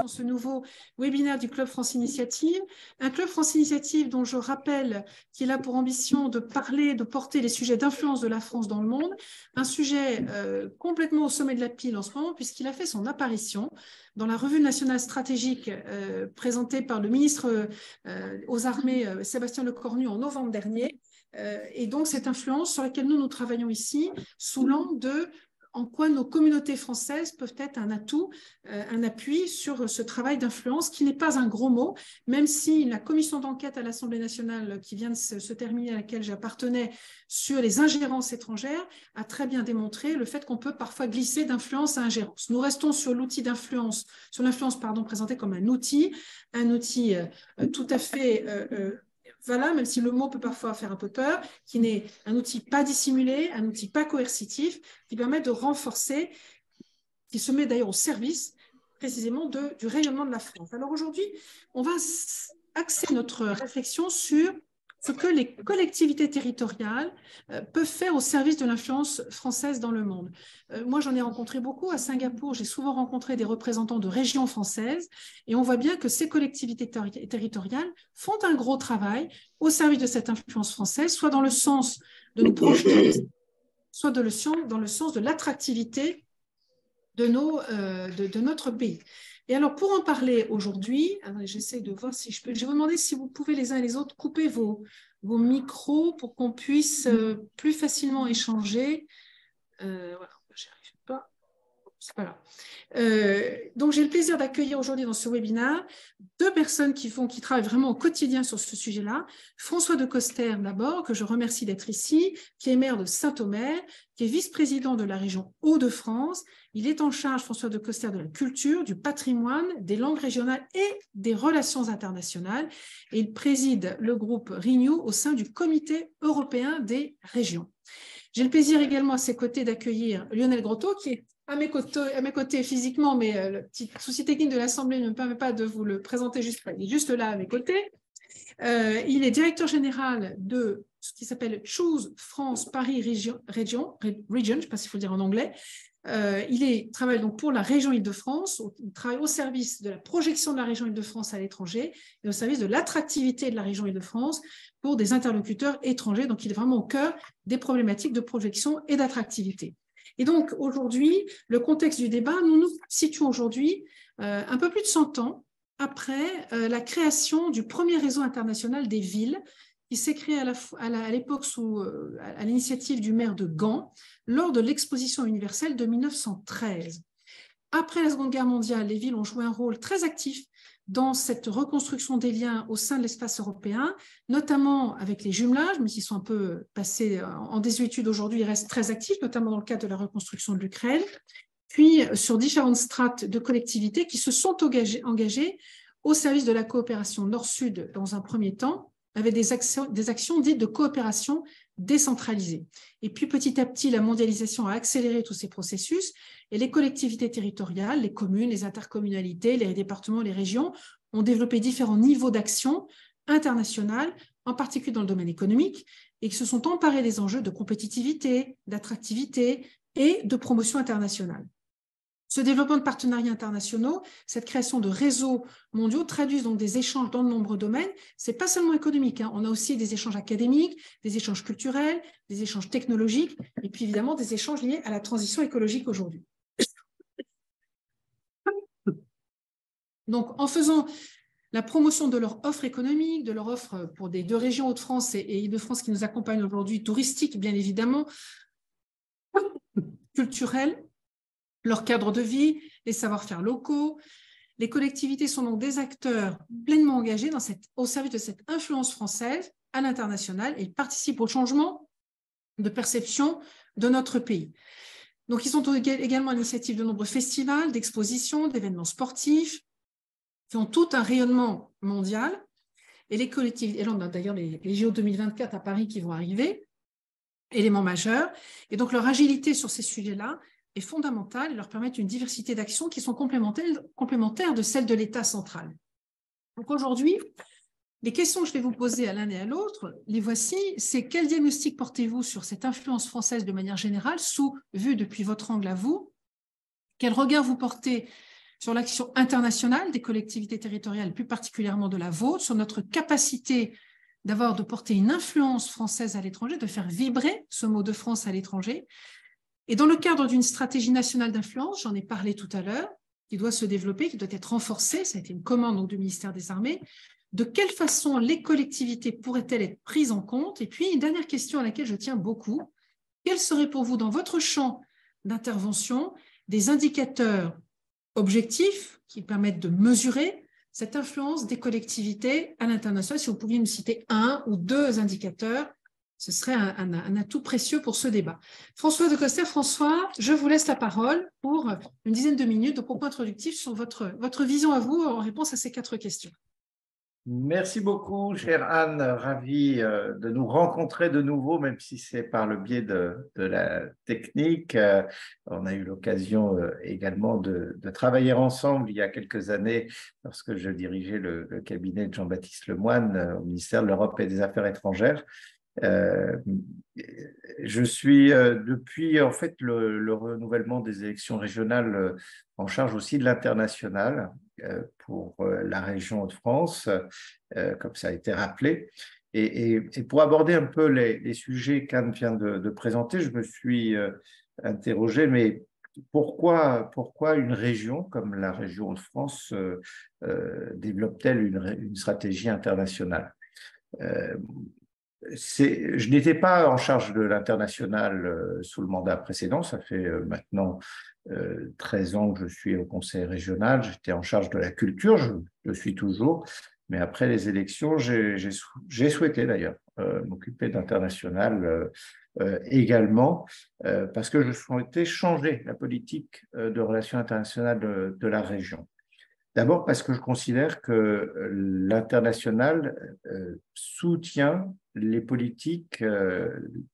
dans ce nouveau webinaire du Club France Initiative. Un Club France Initiative dont je rappelle qu'il a pour ambition de parler, de porter les sujets d'influence de la France dans le monde, un sujet complètement au sommet de la pile en ce moment, puisqu'il a fait son apparition dans la revue nationale stratégique présentée par le ministre aux Armées, Sébastien Lecornu, en novembre dernier. Et donc, cette influence sur laquelle nous travaillons ici, sous l'angle de en quoi nos communautés françaises peuvent être un atout, un appui sur ce travail d'influence qui n'est pas un gros mot, même si la commission d'enquête à l'Assemblée nationale qui vient de se terminer, à laquelle j'appartenais, sur les ingérences étrangères, a très bien démontré le fait qu'on peut parfois glisser d'influence à ingérence. Nous restons sur l'outil d'influence, sur l'influence, présenté comme un outil tout à fait voilà, même si le mot peut parfois faire un peu peur, qui n'est un outil pas dissimulé, un outil pas coercitif, qui permet de renforcer, qui se met d'ailleurs au service précisément du rayonnement de la France. Alors aujourd'hui, on va axer notre réflexion sur ce que les collectivités territoriales peuvent faire au service de l'influence française dans le monde. Moi, j'en ai rencontré beaucoup à Singapour. J'ai souvent rencontré des représentants de régions françaises et on voit bien que ces collectivités territoriales font un gros travail au service de cette influence française, soit dans le sens de nous projeter, soit dans le sens de l'attractivité de notre pays. Et alors, pour en parler aujourd'hui, j'essaie de voir si je peux. Je vais vous demander si vous pouvez les uns et les autres couper vos micros pour qu'on puisse plus facilement échanger. Voilà, j'y arrive pas. C'est pas grave. Donc, j'ai le plaisir d'accueillir aujourd'hui dans ce webinaire deux personnes qui travaillent vraiment au quotidien sur ce sujet-là. François de Coster, d'abord, que je remercie d'être ici, qui est maire de Saint-Omer, qui est vice-président de la région Hauts-de-France. Il est en charge, François de Coster, de la culture, du patrimoine, des langues régionales et des relations internationales. Et il préside le groupe Renew au sein du Comité européen des régions. J'ai le plaisir également à ses côtés d'accueillir Lionel Grotto, qui est à mes côtés physiquement, mais le petit souci technique de l'Assemblée ne me permet pas de vous le présenter juste là. Il est juste là à mes côtés. Il est directeur général de ce qui s'appelle Choose France Paris Region, je ne sais pas s'il faut le dire en anglais. Il travaille donc pour la région Île-de-France, il travaille au service de la projection de la région Île-de-France à l'étranger et au service de l'attractivité de la région Île-de-France pour des interlocuteurs étrangers. Donc, il est vraiment au cœur des problématiques de projection et d'attractivité. Et donc, aujourd'hui, le contexte du débat, nous nous situons aujourd'hui un peu plus de 100 ans après la création du premier réseau international des villes qui s'est créé à l'époque à l'initiative du maire de Gand lors de l'exposition universelle de 1913. Après la Seconde Guerre mondiale, les villes ont joué un rôle très actif dans cette reconstruction des liens au sein de l'espace européen, notamment avec les jumelages, mais ils sont un peu passés en désuétude aujourd'hui, ils restent très actifs, notamment dans le cadre de la reconstruction de l'Ukraine, puis sur différentes strates de collectivités qui se sont engagées au service de la coopération nord-sud dans un premier temps, avec des actions dites de coopération décentralisée. Et puis petit à petit, la mondialisation a accéléré tous ces processus et les collectivités territoriales, les communes, les intercommunalités, les départements, les régions ont développé différents niveaux d'action internationale, en particulier dans le domaine économique, et qui se sont emparés des enjeux de compétitivité, d'attractivité et de promotion internationale. Ce développement de partenariats internationaux, cette création de réseaux mondiaux traduisent donc des échanges dans de nombreux domaines. Ce n'est pas seulement économique, hein. On a aussi des échanges académiques, des échanges culturels, des échanges technologiques et puis évidemment des échanges liés à la transition écologique aujourd'hui. Donc, en faisant la promotion de leur offre économique, de leur offre pour des deux régions Hauts-de-France et Île-de-France qui nous accompagnent aujourd'hui, touristique bien évidemment, culturelle, leur cadre de vie, les savoir-faire locaux. Les collectivités sont donc des acteurs pleinement engagés au service de cette influence française à l'international et ils participent au changement de perception de notre pays. Donc, ils sont également à l'initiative de nombreux festivals, d'expositions, d'événements sportifs qui ont tout un rayonnement mondial. Et les collectivités, et là on a d'ailleurs les JO 2024 à Paris qui vont arriver, éléments majeurs. Et donc, leur agilité sur ces sujets-là est fondamentale et leur permettent une diversité d'actions qui sont complémentaires de celles de l'État central. Donc aujourd'hui, les questions que je vais vous poser à l'un et à l'autre, les voici, c'est quel diagnostic portez-vous sur cette influence française de manière générale, vue depuis votre angle à vous? Quel regard vous portez sur l'action internationale des collectivités territoriales, plus particulièrement de la vôtre, sur notre capacité de porter une influence française à l'étranger, de faire vibrer ce mot de France à l'étranger. Et dans le cadre d'une stratégie nationale d'influence, j'en ai parlé tout à l'heure, qui doit se développer, qui doit être renforcée, ça a été une commande donc, du ministère des Armées, de quelle façon les collectivités pourraient-elles être prises en compte? Et puis, une dernière question à laquelle je tiens beaucoup, quels seraient pour vous, dans votre champ d'intervention, des indicateurs objectifs qui permettent de mesurer cette influence des collectivités à l'international? Si vous pouviez nous citer un ou deux indicateurs, ce serait un atout précieux pour ce débat. François de Coster, François, je vous laisse la parole pour une dizaine de minutes de propos introductifs sur votre vision à vous en réponse à ces 4 questions. Merci beaucoup, chère Anne. Ravi de nous rencontrer de nouveau, même si c'est par le biais de la technique. On a eu l'occasion également de travailler ensemble il y a quelques années lorsque je dirigeais le cabinet de Jean-Baptiste Lemoyne au ministère de l'Europe et des Affaires étrangères. Je suis depuis en fait le renouvellement des élections régionales en charge aussi de l'international pour la région Hauts-de-France, comme ça a été rappelé. Et pour aborder un peu les sujets qu'Anne vient de présenter, je me suis interrogé, mais pourquoi une région comme la région Hauts-de-France développe-t-elle une stratégie internationale? Je n'étais pas en charge de l'international sous le mandat précédent, ça fait maintenant 13 ans que je suis au conseil régional, j'étais en charge de la culture, je suis toujours, mais après les élections, j'ai souhaité d'ailleurs m'occuper d'international également, parce que je souhaitais changer la politique de relations internationales de la région. D'abord parce que je considère que l'international soutient les politiques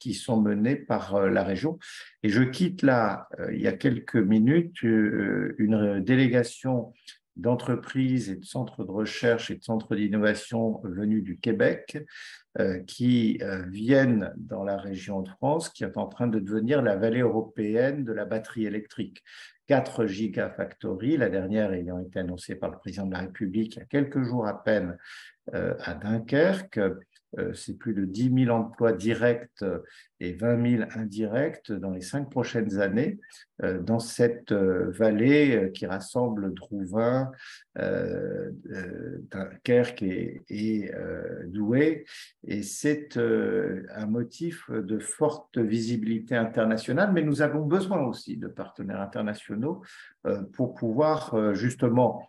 qui sont menées par la région. Et je quitte là, il y a quelques minutes, une délégation d'entreprises et de centres de recherche et de centres d'innovation venus du Québec qui viennent dans la région de France, qui est en train de devenir la vallée européenne de la batterie électrique. 4 gigafactories, la dernière ayant été annoncée par le président de la République il y a quelques jours à peine à Dunkerque. C'est plus de 10 000 emplois directs et 20 000 indirects dans les 5 prochaines années dans cette vallée qui rassemble Drouin, Dunkerque et Douai. Et c'est un motif de forte visibilité internationale, mais nous avons besoin aussi de partenaires internationaux pour pouvoir justement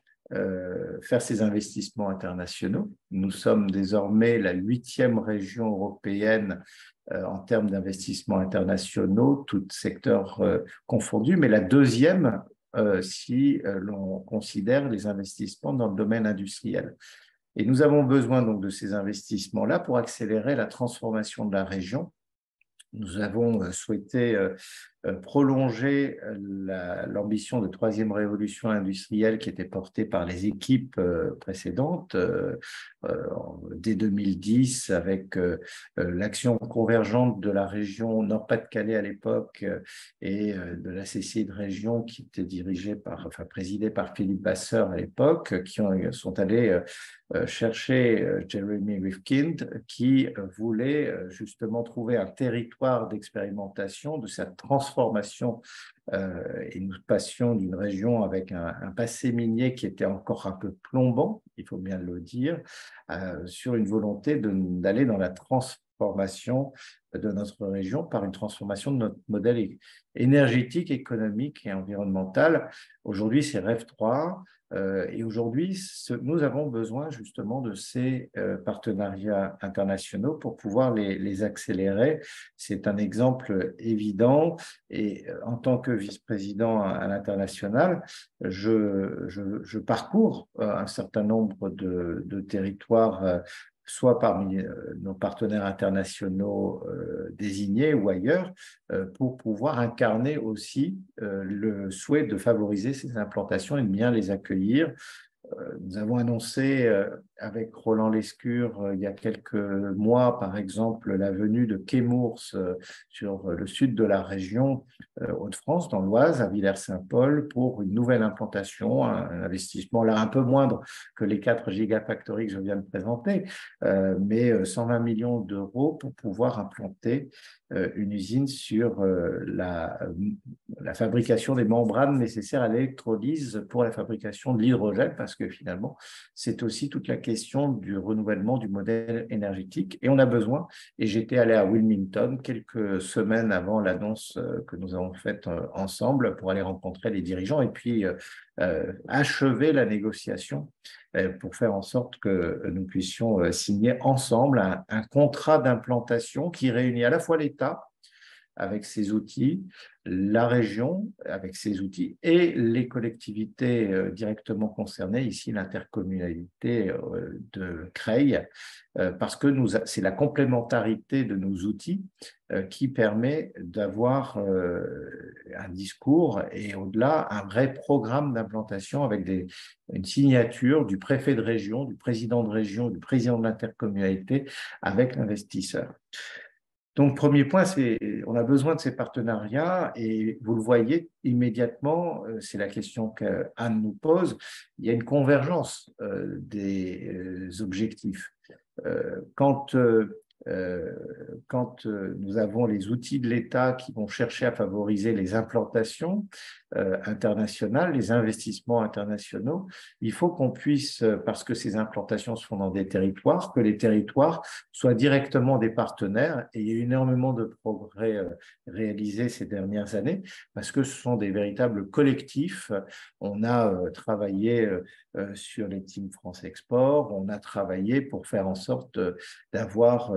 faire ces investissements internationaux. Nous sommes désormais la 8e région européenne en termes d'investissements internationaux, tous secteurs confondus, mais la 2e si l'on considère les investissements dans le domaine industriel. Et nous avons besoin donc de ces investissements-là pour accélérer la transformation de la région. Nous avons souhaité prolonger l'ambition de 3e révolution industrielle qui était portée par les équipes précédentes dès 2010 avec l'action convergente de la région Nord-Pas-de-Calais à l'époque et de la CCI de région qui était présidée par Philippe Vasseur à l'époque, qui sont allés chercher Jeremy Rifkind qui voulait justement trouver un territoire d'expérimentation de cette transformation et nous passions d'une région avec un passé minier qui était encore un peu plombant, il faut bien le dire, sur une volonté d'aller dans la transformation de notre région par une transformation de notre modèle énergétique, économique et environnemental. Aujourd'hui, c'est REV 3. Et aujourd'hui, nous avons besoin justement de ces partenariats internationaux pour pouvoir les accélérer. C'est un exemple évident. Et en tant que vice-président à l'international, je parcours un certain nombre de territoires soit parmi nos partenaires internationaux désignés ou ailleurs, pour pouvoir incarner aussi le souhait de favoriser ces implantations et de bien les accueillir Nous avons annoncé avec Roland Lescure il y a quelques mois, par exemple, la venue de Chemours sur le sud de la région Hauts-de-France, dans l'Oise, à Villers-Saint-Paul, pour une nouvelle implantation, un investissement là un peu moindre que les 4 gigafactories que je viens de présenter, mais 120 millions d'euros pour pouvoir implanter une usine sur la fabrication des membranes nécessaires à l'électrolyse pour la fabrication de l'hydrogène, parce que finalement, c'est aussi toute la question du renouvellement du modèle énergétique. Et on a besoin, et j'étais allé à Wilmington quelques semaines avant l'annonce que nous avons faite ensemble pour aller rencontrer les dirigeants et puis achever la négociation pour faire en sorte que nous puissions signer ensemble un contrat d'implantation qui réunit à la fois l'État avec ses outils, la région avec ses outils et les collectivités directement concernées, ici l'intercommunalité de Creil, parce que c'est la complémentarité de nos outils qui permet d'avoir un discours et au-delà un vrai programme d'implantation avec une signature du préfet de région, du président de région, du président de l'intercommunalité avec l'investisseur. Donc, premier point, on a besoin de ces partenariats et vous le voyez immédiatement, c'est la question qu'Anne nous pose, il y a une convergence des objectifs. Quand nous avons les outils de l'État qui vont chercher à favoriser les implantations internationales, les investissements internationaux, il faut qu'on puisse, parce que ces implantations se font dans des territoires, que les territoires soient directement des partenaires. Et il y a eu énormément de progrès réalisés ces dernières années, parce que ce sont des véritables collectifs. On a travaillé sur les Team France Export, on a travaillé pour faire en sorte d'avoir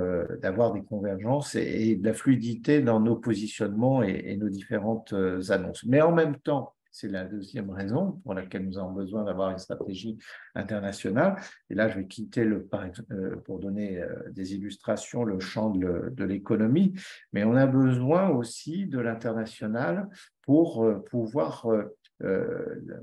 des convergences et de la fluidité dans nos positionnements et nos différentes annonces. Mais en même temps, c'est la deuxième raison pour laquelle nous avons besoin d'avoir une stratégie internationale. Et là, je vais quitter, pour donner des illustrations, le champ de l'économie. Mais on a besoin aussi de l'international pour pouvoir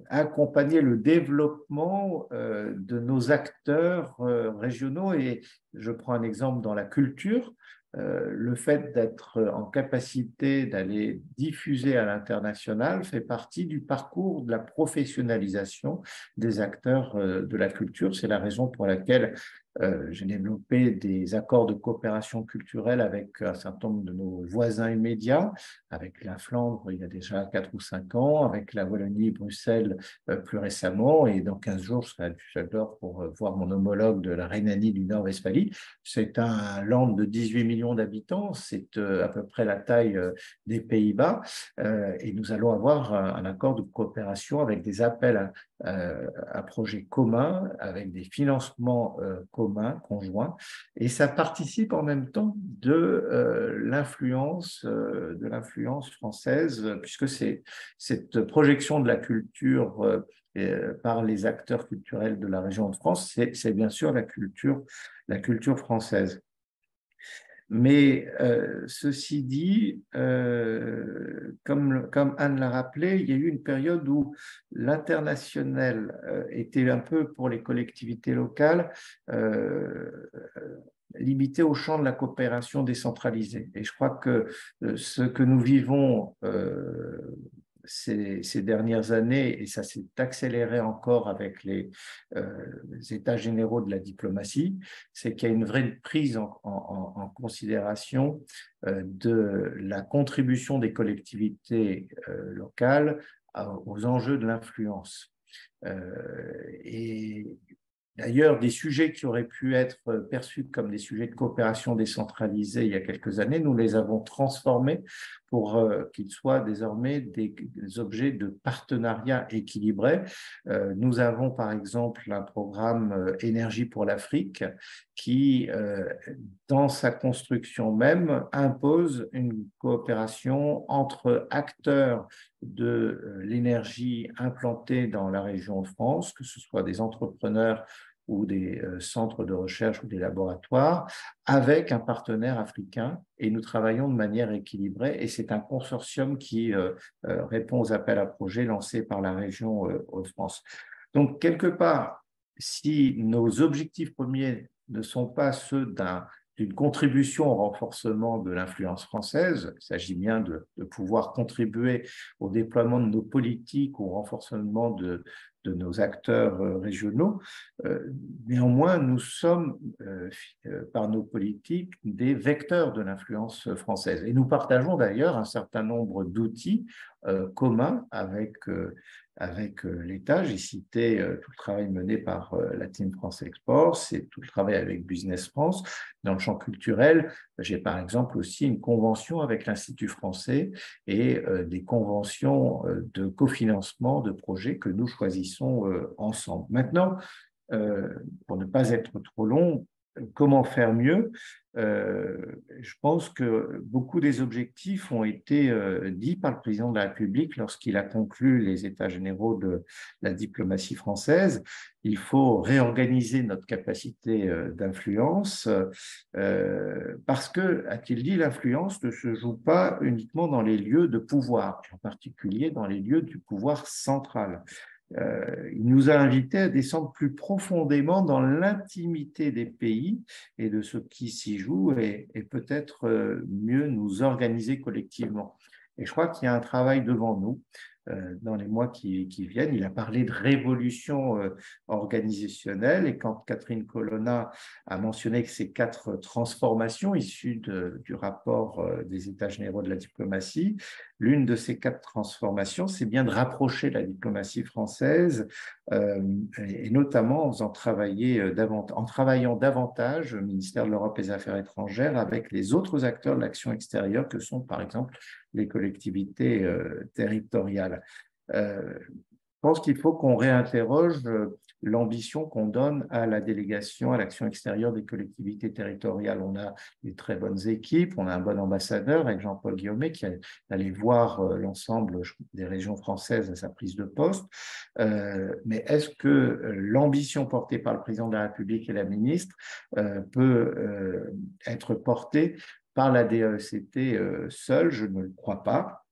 accompagner le développement de nos acteurs régionaux. Et je prends un exemple dans la culture. Le fait d'être en capacité d'aller diffuser à l'international fait partie du parcours de la professionnalisation des acteurs de la culture. C'est la raison pour laquelle j'ai développé des accords de coopération culturelle avec un certain nombre de nos voisins immédiats, avec la Flandre il y a déjà 4 ou 5 ans, avec la Wallonie, Bruxelles plus récemment, et dans 15 jours, je serai à Düsseldorf pour voir mon homologue de la Rhénanie du Nord-Westphalie. C'est un land de 18 millions d'habitants, c'est à peu près la taille des Pays-Bas, et nous allons avoir un accord de coopération avec des appels à projets communs, avec des financements communs, conjoints, et ça participe en même temps de l'influence française, puisque c'est cette projection de la culture par les acteurs culturels de la région de France, c'est bien sûr la culture française. Mais ceci dit, comme Anne l'a rappelé, il y a eu une période où l'international était un peu pour les collectivités locales limité au champ de la coopération décentralisée. Et je crois que ce que nous vivons ces dernières années, et ça s'est accéléré encore avec les états généraux de la diplomatie, c'est qu'il y a une vraie prise en considération de la contribution des collectivités locales aux enjeux de l'influence. Et d'ailleurs, des sujets qui auraient pu être perçus comme des sujets de coopération décentralisée il y a quelques années, nous les avons transformés pour qu'ils soient désormais des objets de partenariat équilibré. Nous avons par exemple un programme Énergie pour l'Afrique qui, dans sa construction même, impose une coopération entre acteurs de l'énergie implantée dans la région de France, que ce soit des entrepreneurs ou des centres de recherche ou des laboratoires, avec un partenaire africain, et nous travaillons de manière équilibrée, et c'est un consortium qui répond aux appels à projets lancés par la région Hauts-de-France. Donc, quelque part, si nos objectifs premiers ne sont pas ceux d'une contribution au renforcement de l'influence française, il s'agit bien de pouvoir contribuer au déploiement de nos politiques, au renforcement de nos acteurs régionaux. Néanmoins, nous sommes, par nos politiques, des vecteurs de l'influence française. Et nous partageons d'ailleurs un certain nombre d'outils communs avec l'État. J'ai cité tout le travail mené par la Team France Export, c'est tout le travail avec Business France. Dans le champ culturel, j'ai par exemple aussi une convention avec l'Institut français et des conventions de cofinancement de projets que nous choisissons ensemble. Maintenant, pour ne pas être trop long, comment faire mieux? Je pense que beaucoup des objectifs ont été dits par le président de la République lorsqu'il a conclu les États généraux de la diplomatie française. Il faut réorganiser notre capacité d'influence parce que, a-t-il dit, l'influence ne se joue pas uniquement dans les lieux de pouvoir, en particulier dans les lieux du pouvoir central. Il nous a invités à descendre plus profondément dans l'intimité des pays et de ce qui s'y joue et peut-être mieux nous organiser collectivement. Et je crois qu'il y a un travail devant nous dans les mois qui viennent. Il a parlé de révolution organisationnelle et quand Catherine Colonna a mentionné que ces 4 transformations issues du rapport des États généraux de la diplomatie, l'une de ces 4 transformations, c'est bien de rapprocher la diplomatie française et notamment en travaillant davantage au ministère de l'Europe et des Affaires étrangères avec les autres acteurs de l'action extérieure que sont par exemple les collectivités territoriales. Je pense qu'il faut qu'on réinterroge l'ambition qu'on donne à la délégation à l'action extérieure des collectivités territoriales. On a des très bonnes équipes, on a un bon ambassadeur avec Jean-Paul Guillaumet qui est allé voir l'ensemble des régions françaises à sa prise de poste. Mais est-ce que l'ambition portée par le président de la République et la ministre peut être portée par la DECT seule? Je ne le crois pas.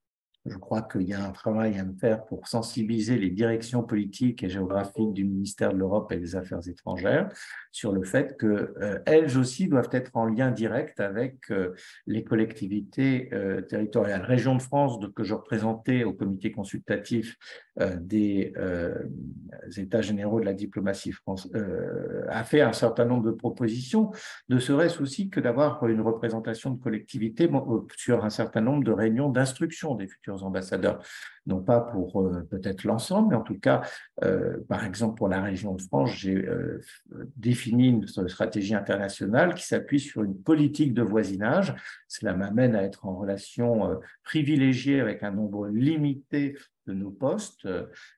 Je crois qu'il y a un travail à faire pour sensibiliser les directions politiques et géographiques du ministère de l'Europe et des Affaires étrangères sur le fait qu'elles aussi doivent être en lien direct avec les collectivités territoriales. Région de France, que je représentais au comité consultatif des États généraux de la diplomatie française, a fait un certain nombre de propositions, ne serait-ce aussi que d'avoir une représentation de collectivités sur un certain nombre de réunions d'instruction des futurs ambassadeurs, non pas pour peut-être l'ensemble, mais en tout cas, par exemple pour la région de France, j'ai défini une stratégie internationale qui s'appuie sur une politique de voisinage. Cela m'amène à être en relation privilégiée avec un nombre limité de nos postes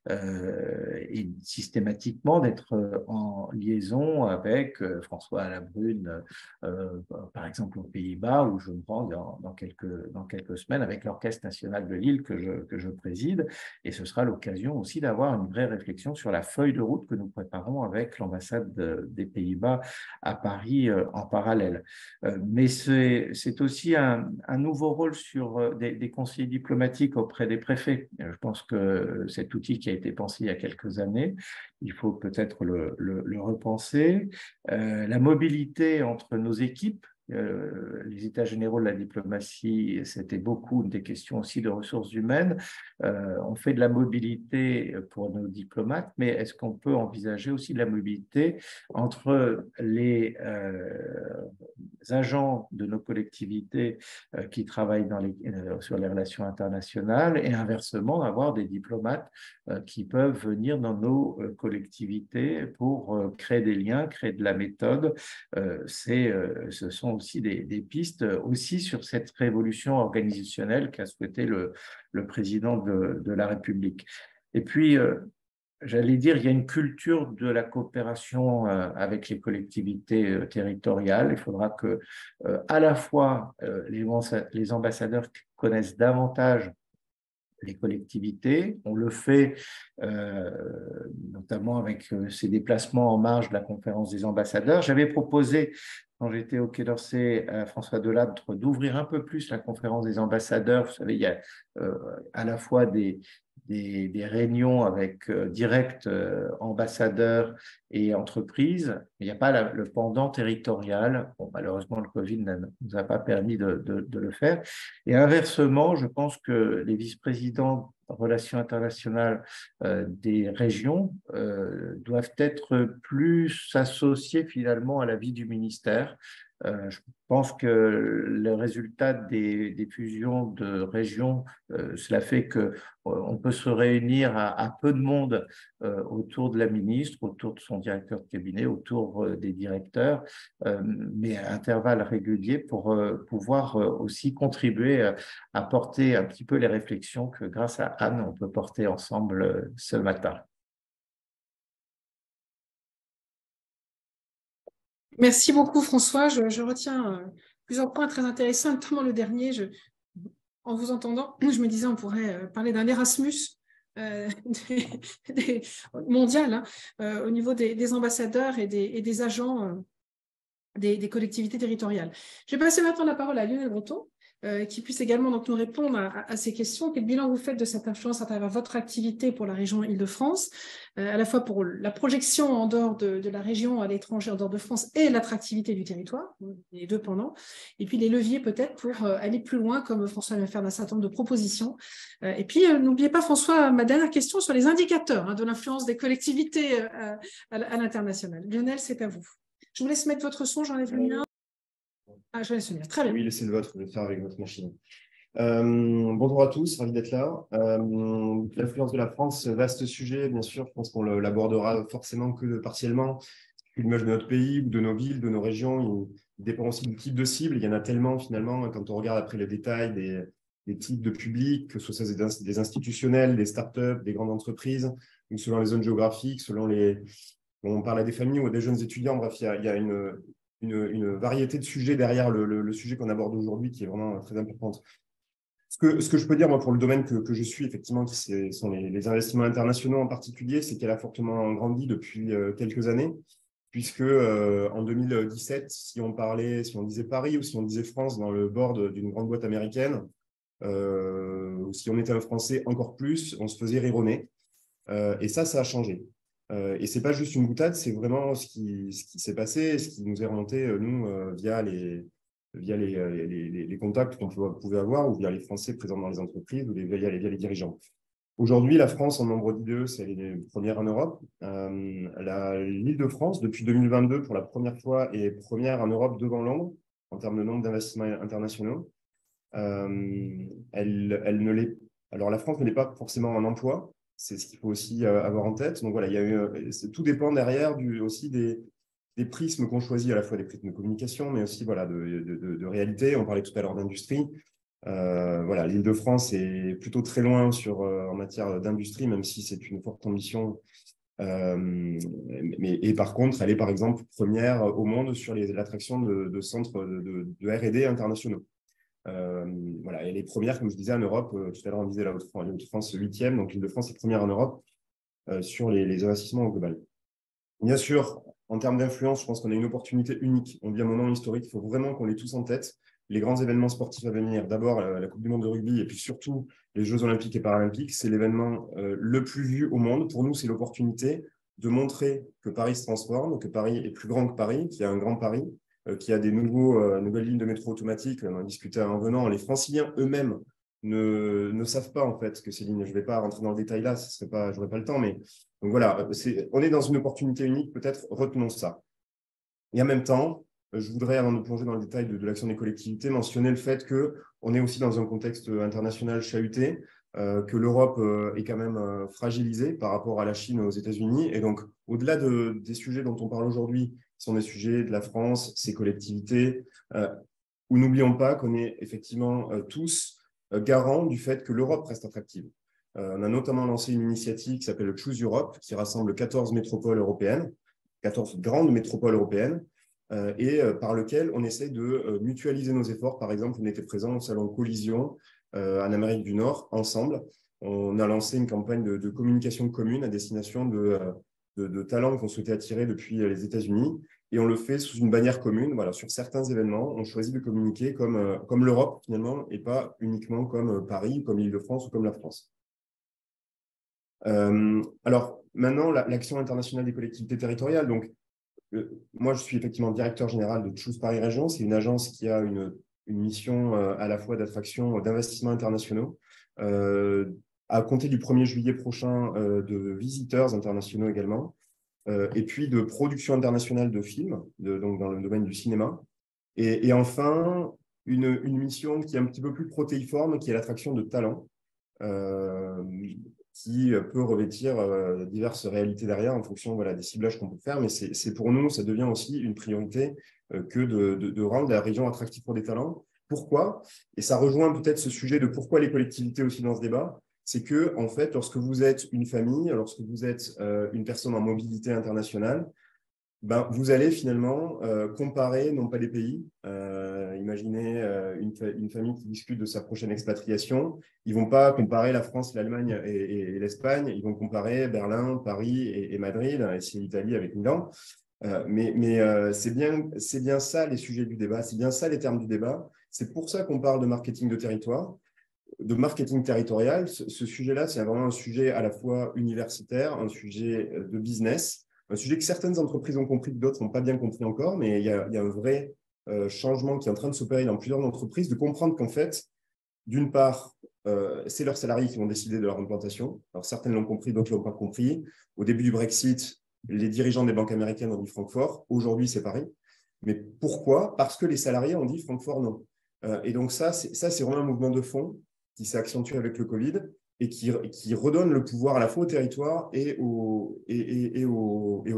et systématiquement d'être en liaison avec François Alabrune, par exemple aux Pays-Bas, où je me rends dans quelques semaines avec l'Orchestre national de Lille que je préside. Et ce sera l'occasion aussi d'avoir une vraie réflexion sur la feuille de route que nous préparons avec l'ambassade des Pays-Bas à Paris en parallèle. Mais c'est aussi un nouveau rôle sur des conseillers diplomatiques auprès des préfets. Je pense que cet outil qui a été pensé il y a quelques années, il faut peut-être le repenser. La mobilité entre nos équipes, les États généraux de la diplomatie, c'était beaucoup des questions aussi de ressources humaines. On fait de la mobilité pour nos diplomates, mais est-ce qu'on peut envisager aussi de la mobilité entre les agents de nos collectivités qui travaillent sur les relations internationales et inversement avoir des diplomates qui peuvent venir dans nos collectivités pour créer des liens, créer de la méthode. Ce sont aussi des pistes aussi sur cette révolution organisationnelle qu'a souhaité le président de la République. Et puis, j'allais dire, il y a une culture de la coopération avec les collectivités territoriales. Il faudra que, à la fois, les ambassadeurs connaissent davantage les collectivités. On le fait notamment avec ces déplacements en marge de la conférence des ambassadeurs. J'avais proposé, quand j'étais au Quai d'Orsay à François Delattre, d'ouvrir un peu plus la conférence des ambassadeurs. Vous savez, il y a à la fois des des réunions avec direct ambassadeurs et entreprises. Il n'y a pas le pendant territorial. Bon, malheureusement, le Covid ne nous a pas permis de le faire. Et inversement, je pense que les vice-présidents relations internationales des régions doivent être plus associés finalement à la vie du ministère. Je pense que le résultat des fusions de régions, cela fait qu'on peut se réunir à peu de monde autour de la ministre, autour de son directeur de cabinet, autour des directeurs, mais à intervalles réguliers pour pouvoir aussi contribuer à porter un petit peu les réflexions que grâce à Anne, on peut porter ensemble ce matin. Merci beaucoup, François. Je retiens plusieurs points très intéressants, notamment le dernier. En vous entendant, je me disais on pourrait parler d'un Erasmus mondial au niveau des ambassadeurs et des agents des collectivités territoriales. Je vais passer maintenant la parole à Lionel Breton, qui puisse également donc nous répondre à ces questions. Quel bilan vous faites de cette influence à travers votre activité pour la région Île-de-France, à la fois pour la projection en dehors de la région à l'étranger, en dehors de France, et l'attractivité du territoire, les deux pendant, et puis les leviers peut-être pour aller plus loin, comme François vient faire d'un certain nombre de propositions. Et puis, n'oubliez pas, François, ma dernière question sur les indicateurs de l'influence des collectivités à l'international. Lionel, c'est à vous. Je vous laisse mettre votre son, j'enlève le mien. Ah, je laisse le mien. Très bien. Oui, laissez le vôtre, je vais le faire avec votre machine. Bonjour à tous, ravi d'être là. L'influence de la France, vaste sujet, bien sûr, je pense qu'on l'abordera forcément que partiellement. L'image de notre pays, de nos villes, de nos régions, il dépend aussi du type de cible. Il y en a tellement finalement, quand on regarde après les détails des types de publics, que ce soit des institutionnels, des startups, des grandes entreprises, ou selon les zones géographiques, selon les... On parle à des familles ou à des jeunes étudiants, bref, il y a une variété de sujets derrière le sujet qu'on aborde aujourd'hui qui est vraiment très importante. Ce que je peux dire, moi, pour le domaine que je suis, effectivement, qui sont les investissements internationaux en particulier, c'est qu'elle a fortement grandi depuis quelques années, puisque en 2017, si on disait Paris ou si on disait France dans le board d'une grande boîte américaine, ou si on était un Français encore plus, on se faisait rire au nez. Et ça a changé. Et ce n'est pas juste une boutade, c'est vraiment ce qui s'est passé, ce qui nous est remonté, nous, via les contacts qu'on pouvait avoir, ou via les Français présents dans les entreprises, ou via les dirigeants. Aujourd'hui, la France, en nombre d'IDE, c'est les premières en Europe. L'Île-de-France, depuis 2022, pour la première fois, est première en Europe devant Londres, en termes de nombre d'investissements internationaux. Alors, la France ne l'est pas forcément en emploi. C'est ce qu'il faut aussi avoir en tête. Donc voilà, tout dépend derrière aussi des prismes qu'on choisit, à la fois des prismes de communication, mais aussi voilà, de réalité. On parlait tout à l'heure d'industrie. Voilà, l'Île-de-France est plutôt très loin en matière d'industrie, même si c'est une forte ambition. Et par contre, elle est par exemple première au monde sur l'attraction de centres de R&D internationaux. Voilà, elle est première, comme je disais, en Europe. Tout à l'heure, on disait la Haute-France 8e, donc l'Île-de-France est première en Europe sur les investissements au global. Bien sûr, en termes d'influence, je pense qu'on a une opportunité unique. On vit un moment historique, il faut vraiment qu'on l'ait tous en tête. Les grands événements sportifs à venir, d'abord la Coupe du monde de rugby et puis surtout les Jeux olympiques et paralympiques, c'est l'événement le plus vu au monde. Pour nous, c'est l'opportunité de montrer que Paris se transforme, que Paris est plus grand que Paris, qu'il y a un grand Paris, qu'il y a des nouvelles lignes de métro automatiques. On en discutait en venant. Les Franciliens eux-mêmes ne savent pas en fait que ces lignes. Je ne vais pas rentrer dans le détail là, je n'aurai pas le temps, mais donc voilà, on est dans une opportunité unique, peut-être retenons ça. Et en même temps, je voudrais, avant de plonger dans le détail de l'action des collectivités, mentionner le fait qu'on est aussi dans un contexte international chahuté, que l'Europe est quand même fragilisée par rapport à la Chine et aux États-Unis. Et donc, au-delà des sujets dont on parle aujourd'hui, qui sont des sujets de la France, ses collectivités, où n'oublions pas qu'on est effectivement tous garants du fait que l'Europe reste attractive. On a notamment lancé une initiative qui s'appelle le Choose Europe, qui rassemble 14 métropoles européennes, 14 grandes métropoles européennes, par lequel on essaye de mutualiser nos efforts. Par exemple, on était présent au salon Collision en Amérique du Nord, ensemble. On a lancé une campagne de communication commune à destination de talents qu'on souhaitait attirer depuis les États-Unis. Et on le fait sous une bannière commune. Voilà, sur certains événements, on choisit de communiquer comme l'Europe, finalement, et pas uniquement comme Paris, comme l'Île-de-France ou comme la France. Alors, maintenant, l'action internationale des collectivités territoriales. Donc, moi, je suis effectivement directeur général de Choose Paris Région. C'est une agence qui a une mission à la fois d'attraction d'investissements internationaux, à compter du 1er juillet prochain, de visiteurs internationaux également, et puis de production internationale de films, donc dans le domaine du cinéma. Et enfin, une mission qui est un petit peu plus protéiforme, qui est l'attraction de talents, qui peut revêtir diverses réalités derrière en fonction des ciblages qu'on peut faire. Mais c'est pour nous, ça devient aussi une priorité que de rendre la région attractive pour des talents. Pourquoi? Et ça rejoint peut-être ce sujet de pourquoi les collectivités aussi dans ce débat. C'est que, en fait, lorsque vous êtes une famille, lorsque vous êtes une personne en mobilité internationale, vous allez finalement comparer, non pas des pays. Imaginez une famille qui discute de sa prochaine expatriation. Ils ne vont pas comparer la France, l'Allemagne et l'Espagne. Ils vont comparer Berlin, Paris et Madrid, et c'est l'Italie avec Milan. Mais c'est bien ça les sujets du débat, c'est bien ça les termes du débat. C'est pour ça qu'on parle de marketing de territoire, de marketing territorial. Ce sujet-là, c'est vraiment un sujet à la fois universitaire, un sujet de business, un sujet que certaines entreprises ont compris, que d'autres n'ont pas bien compris encore, mais il y a un vrai changement qui est en train de s'opérer dans plusieurs entreprises, de comprendre qu'en fait, d'une part, c'est leurs salariés qui vont décider de leur implantation. Alors certaines l'ont compris, d'autres ne l'ont pas compris. Au début du Brexit, les dirigeants des banques américaines ont dit Francfort. Aujourd'hui, c'est Paris. Mais pourquoi? Parce que les salariés ont dit Francfort non. Et donc ça, c'est vraiment un mouvement de fond qui s'est accentué avec le Covid et qui redonne le pouvoir à la fois au territoire et aux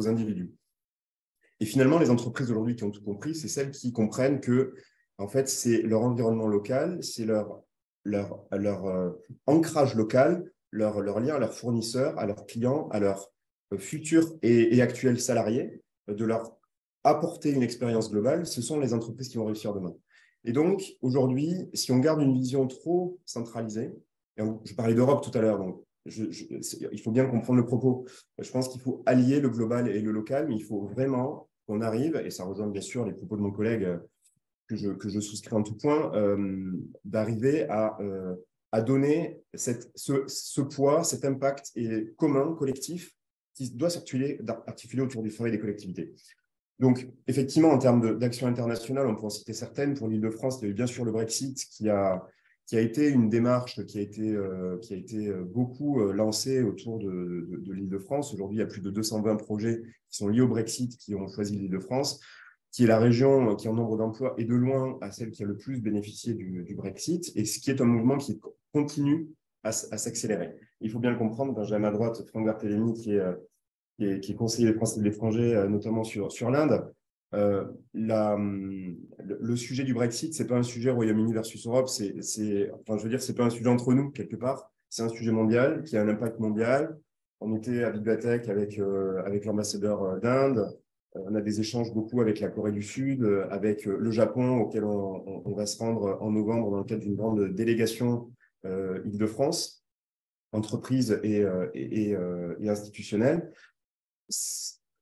individus. Et finalement, les entreprises aujourd'hui qui ont tout compris, c'est celles qui comprennent que, en fait, c'est leur environnement local, c'est leur ancrage local, leur lien à leurs fournisseurs, à leurs clients, à leurs futurs et actuels salariés, de leur apporter une expérience globale. Ce sont les entreprises qui vont réussir demain. Et donc, aujourd'hui, si on garde une vision trop centralisée, et je parlais d'Europe tout à l'heure, donc il faut bien comprendre le propos. Je pense qu'il faut allier le global et le local, mais il faut vraiment qu'on arrive, et ça rejoint bien sûr les propos de mon collègue que je souscris en tout point, d'arriver à donner ce poids, cet impact commun, collectif, qui doit s'articuler autour du travail des collectivités. Donc, effectivement, en termes d'action internationale, on peut en citer certaines. Pour l'Île-de-France, il y a eu bien sûr le Brexit qui a été une démarche qui a été beaucoup lancée autour de l'Île-de-France. Aujourd'hui, il y a plus de 220 projets qui sont liés au Brexit qui ont choisi l'Île-de-France, qui est la région qui, en nombre d'emplois, est de loin à celle qui a le plus bénéficié du Brexit, et ce qui est un mouvement qui continue à s'accélérer. Il faut bien le comprendre. J'ai à ma droite Franck Barthélémy, qui est conseiller des Français de l'étranger, notamment sur l'Inde. Le sujet du Brexit, ce n'est pas un sujet Royaume-Uni versus Europe, c'est pas un sujet entre nous, quelque part. C'est un sujet mondial qui a un impact mondial. On était à Vivatech avec l'ambassadeur d'Inde. On a des échanges beaucoup avec la Corée du Sud, avec le Japon, auquel on va se rendre en novembre dans le cadre d'une grande délégation Île-de-France, entreprise et institutionnelle.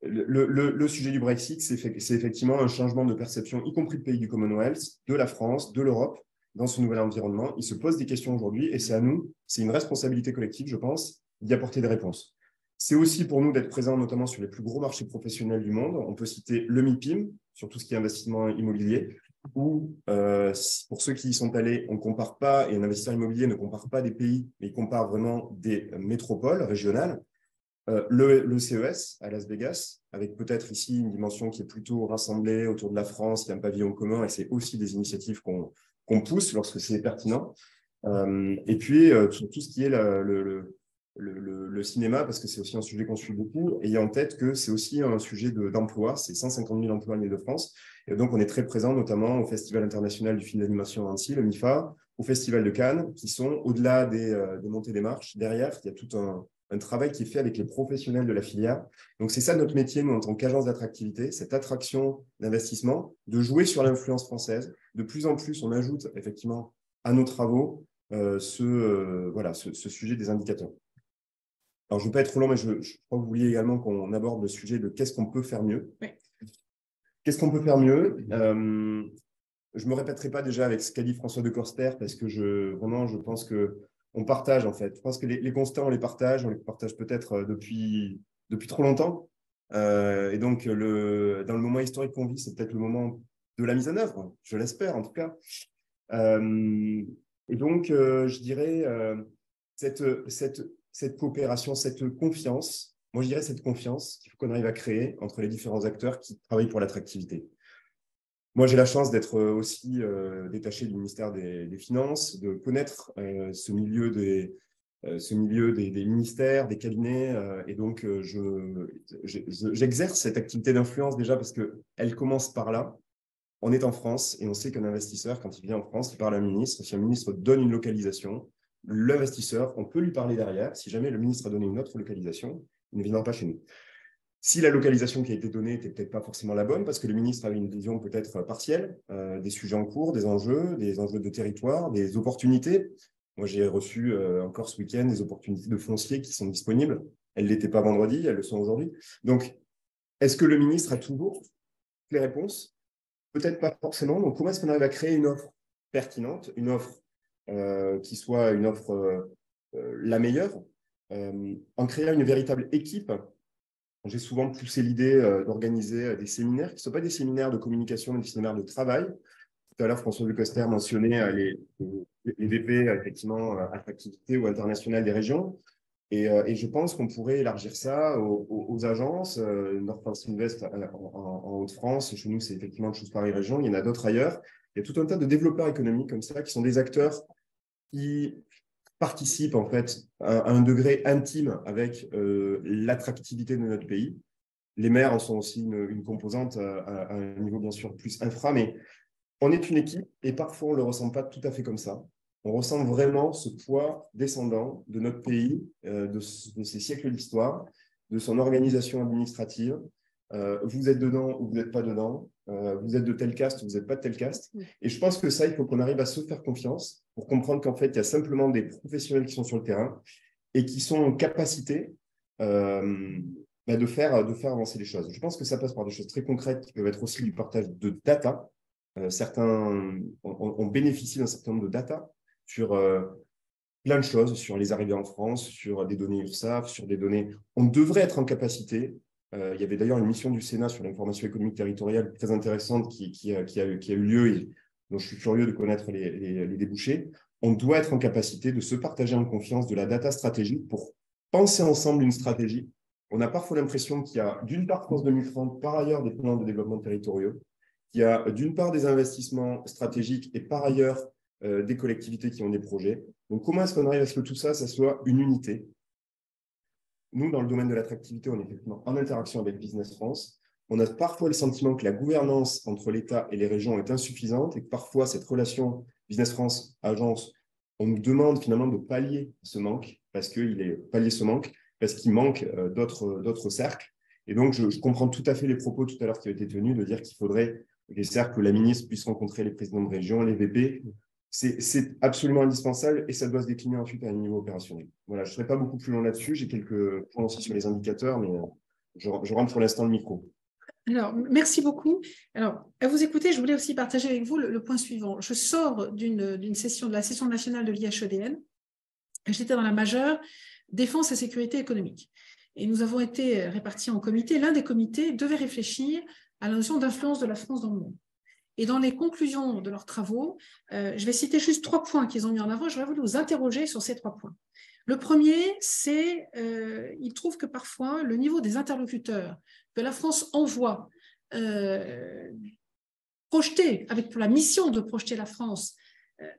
Le sujet du Brexit, c'est effectivement un changement de perception, y compris de pays du Commonwealth, de la France, de l'Europe, dans ce nouvel environnement. Il se pose des questions aujourd'hui et c'est à nous, c'est une responsabilité collective, je pense, d'y apporter des réponses. C'est aussi pour nous d'être présents notamment sur les plus gros marchés professionnels du monde. On peut citer le MIPIM, sur tout ce qui est investissement immobilier, où pour ceux qui y sont allés, on ne compare pas, et un investisseur immobilier ne compare pas des pays, mais il compare vraiment des métropoles régionales. Le CES à Las Vegas, avec peut-être ici une dimension qui est plutôt rassemblée autour de la France, il y a un pavillon commun, et c'est aussi des initiatives qu'on pousse lorsque c'est pertinent. Et puis, sur tout ce qui est le cinéma, parce que c'est aussi un sujet qu'on suit beaucoup, ayez en tête que c'est aussi un sujet d'emploi, c'est 150 000 emplois en Île-de-France, et donc on est très présent notamment au Festival international du film d'animation à Annecy, le MIFA, au Festival de Cannes, qui sont au-delà des montées des marches. Derrière, il y a tout un travail qui est fait avec les professionnels de la filière. Donc, c'est ça notre métier, nous, en tant qu'agence d'attractivité, cette attraction d'investissement, de jouer sur l'influence française. De plus en plus, on ajoute effectivement à nos travaux ce sujet des indicateurs. Alors, je ne veux pas être trop long, mais je crois que vous vouliez également qu'on aborde le sujet de qu'est-ce qu'on peut faire mieux. Oui. Qu'est-ce qu'on peut faire mieux? Je ne me répéterai pas déjà avec ce qu'a dit François de Corster, parce que je pense que on partage en fait. Je pense que les constats, on les partage peut-être depuis trop longtemps. Et donc, dans le moment historique qu'on vit, c'est peut-être le moment de la mise en œuvre, je l'espère en tout cas. Et donc, je dirais, cette coopération, cette confiance, moi je dirais cette confiance qu'il faut qu'on arrive à créer entre les différents acteurs qui travaillent pour l'attractivité. Moi, j'ai la chance d'être aussi détaché du ministère des Finances, de connaître ce milieu des ministères, des cabinets, et donc j'exerce cette activité d'influence déjà parce qu'elle commence par là. On est en France et on sait qu'un investisseur, quand il vient en France, il parle à un ministre. Si un ministre donne une localisation, l'investisseur, on peut lui parler derrière. Si jamais le ministre a donné une autre localisation, il ne viendra pas chez nous. Si la localisation qui a été donnée n'était peut-être pas forcément la bonne, parce que le ministre avait une vision peut-être partielle des sujets en cours, des enjeux de territoire, des opportunités. Moi, j'ai reçu encore ce week-end des opportunités de foncier qui sont disponibles. Elles ne l'étaient pas vendredi, elles le sont aujourd'hui. Donc, est-ce que le ministre a toujours les réponses? Peut-être pas forcément. Donc, comment est-ce qu'on arrive à créer une offre pertinente, une offre qui soit une offre la meilleure, en créant une véritable équipe? J'ai souvent poussé l'idée d'organiser des séminaires qui ne sont pas des séminaires de communication, mais des séminaires de travail. Tout à l'heure, François Lecoster mentionnait les VP, effectivement, attractivité ou internationale des régions. Et je pense qu'on pourrait élargir ça aux agences. North France Invest en Hauts-de-France, chez nous, c'est effectivement le Choose Paris Région. Il y en a d'autres ailleurs. Il y a tout un tas de développeurs économiques comme ça, qui sont des acteurs qui participent en fait à un degré intime avec l'attractivité de notre pays. Les maires en sont aussi une composante à un niveau bien sûr plus infra, mais on est une équipe et parfois on ne le ressent pas tout à fait comme ça. On ressent vraiment ce poids descendant de notre pays, de ses siècles d'histoire, de son organisation administrative. Vous êtes dedans ou vous n'êtes pas dedans, vous êtes de tel caste ou vous n'êtes pas de tel caste. Et je pense que ça, il faut qu'on arrive à se faire confiance pour comprendre qu'en fait, il y a simplement des professionnels qui sont sur le terrain et qui sont en capacité de faire avancer les choses. Je pense que ça passe par des choses très concrètes qui peuvent être aussi du partage de data. Certains on bénéficie d'un certain nombre de data sur plein de choses, sur les arrivées en France, sur des données URSSAF, sur des données. On devrait être en capacité. Il y avait d'ailleurs une mission du Sénat sur l'information économique territoriale très intéressante qui a eu lieu et dont je suis curieux de connaître les débouchés. On doit être en capacité de se partager en confiance de la data stratégique pour penser ensemble une stratégie. On a parfois l'impression qu'il y a d'une part France 2030, par ailleurs des plans de développement territoriaux, qu'il y a d'une part des investissements stratégiques et par ailleurs des collectivités qui ont des projets. Donc, comment est-ce qu'on arrive à ce que tout ça, ça soit une unité? Nous, dans le domaine de l'attractivité, on est effectivement en interaction avec Business France. On a parfois le sentiment que la gouvernance entre l'État et les régions est insuffisante et que parfois, cette relation Business France-agence, on nous demande finalement de pallier ce manque parce qu'il manque d'autres cercles. Et donc, je comprends tout à fait les propos tout à l'heure qui ont été tenus de dire qu'il faudrait les cercles où la ministre puisse rencontrer les présidents de région, les VP. C'est absolument indispensable et ça doit se décliner ensuite à un niveau opérationnel. Voilà, je ne serai pas beaucoup plus long là-dessus. J'ai quelques points aussi sur les indicateurs, mais je rentre pour l'instant le micro. Alors, merci beaucoup. Alors, à vous écouter, je voulais aussi partager avec vous le point suivant. Je sors d'une session, de la session nationale de l'IHEDN. J'étais dans la majeure défense et sécurité économique. Et nous avons été répartis en comités. L'un des comités devait réfléchir à la notion d'influence de la France dans le monde. Et dans les conclusions de leurs travaux, je vais citer juste 3 points qu'ils ont mis en avant. Je vais vous interroger sur ces 3 points. Le premier, c'est ils trouvent que parfois, le niveau des interlocuteurs que la France envoie projeter, avec pour la mission de projeter la France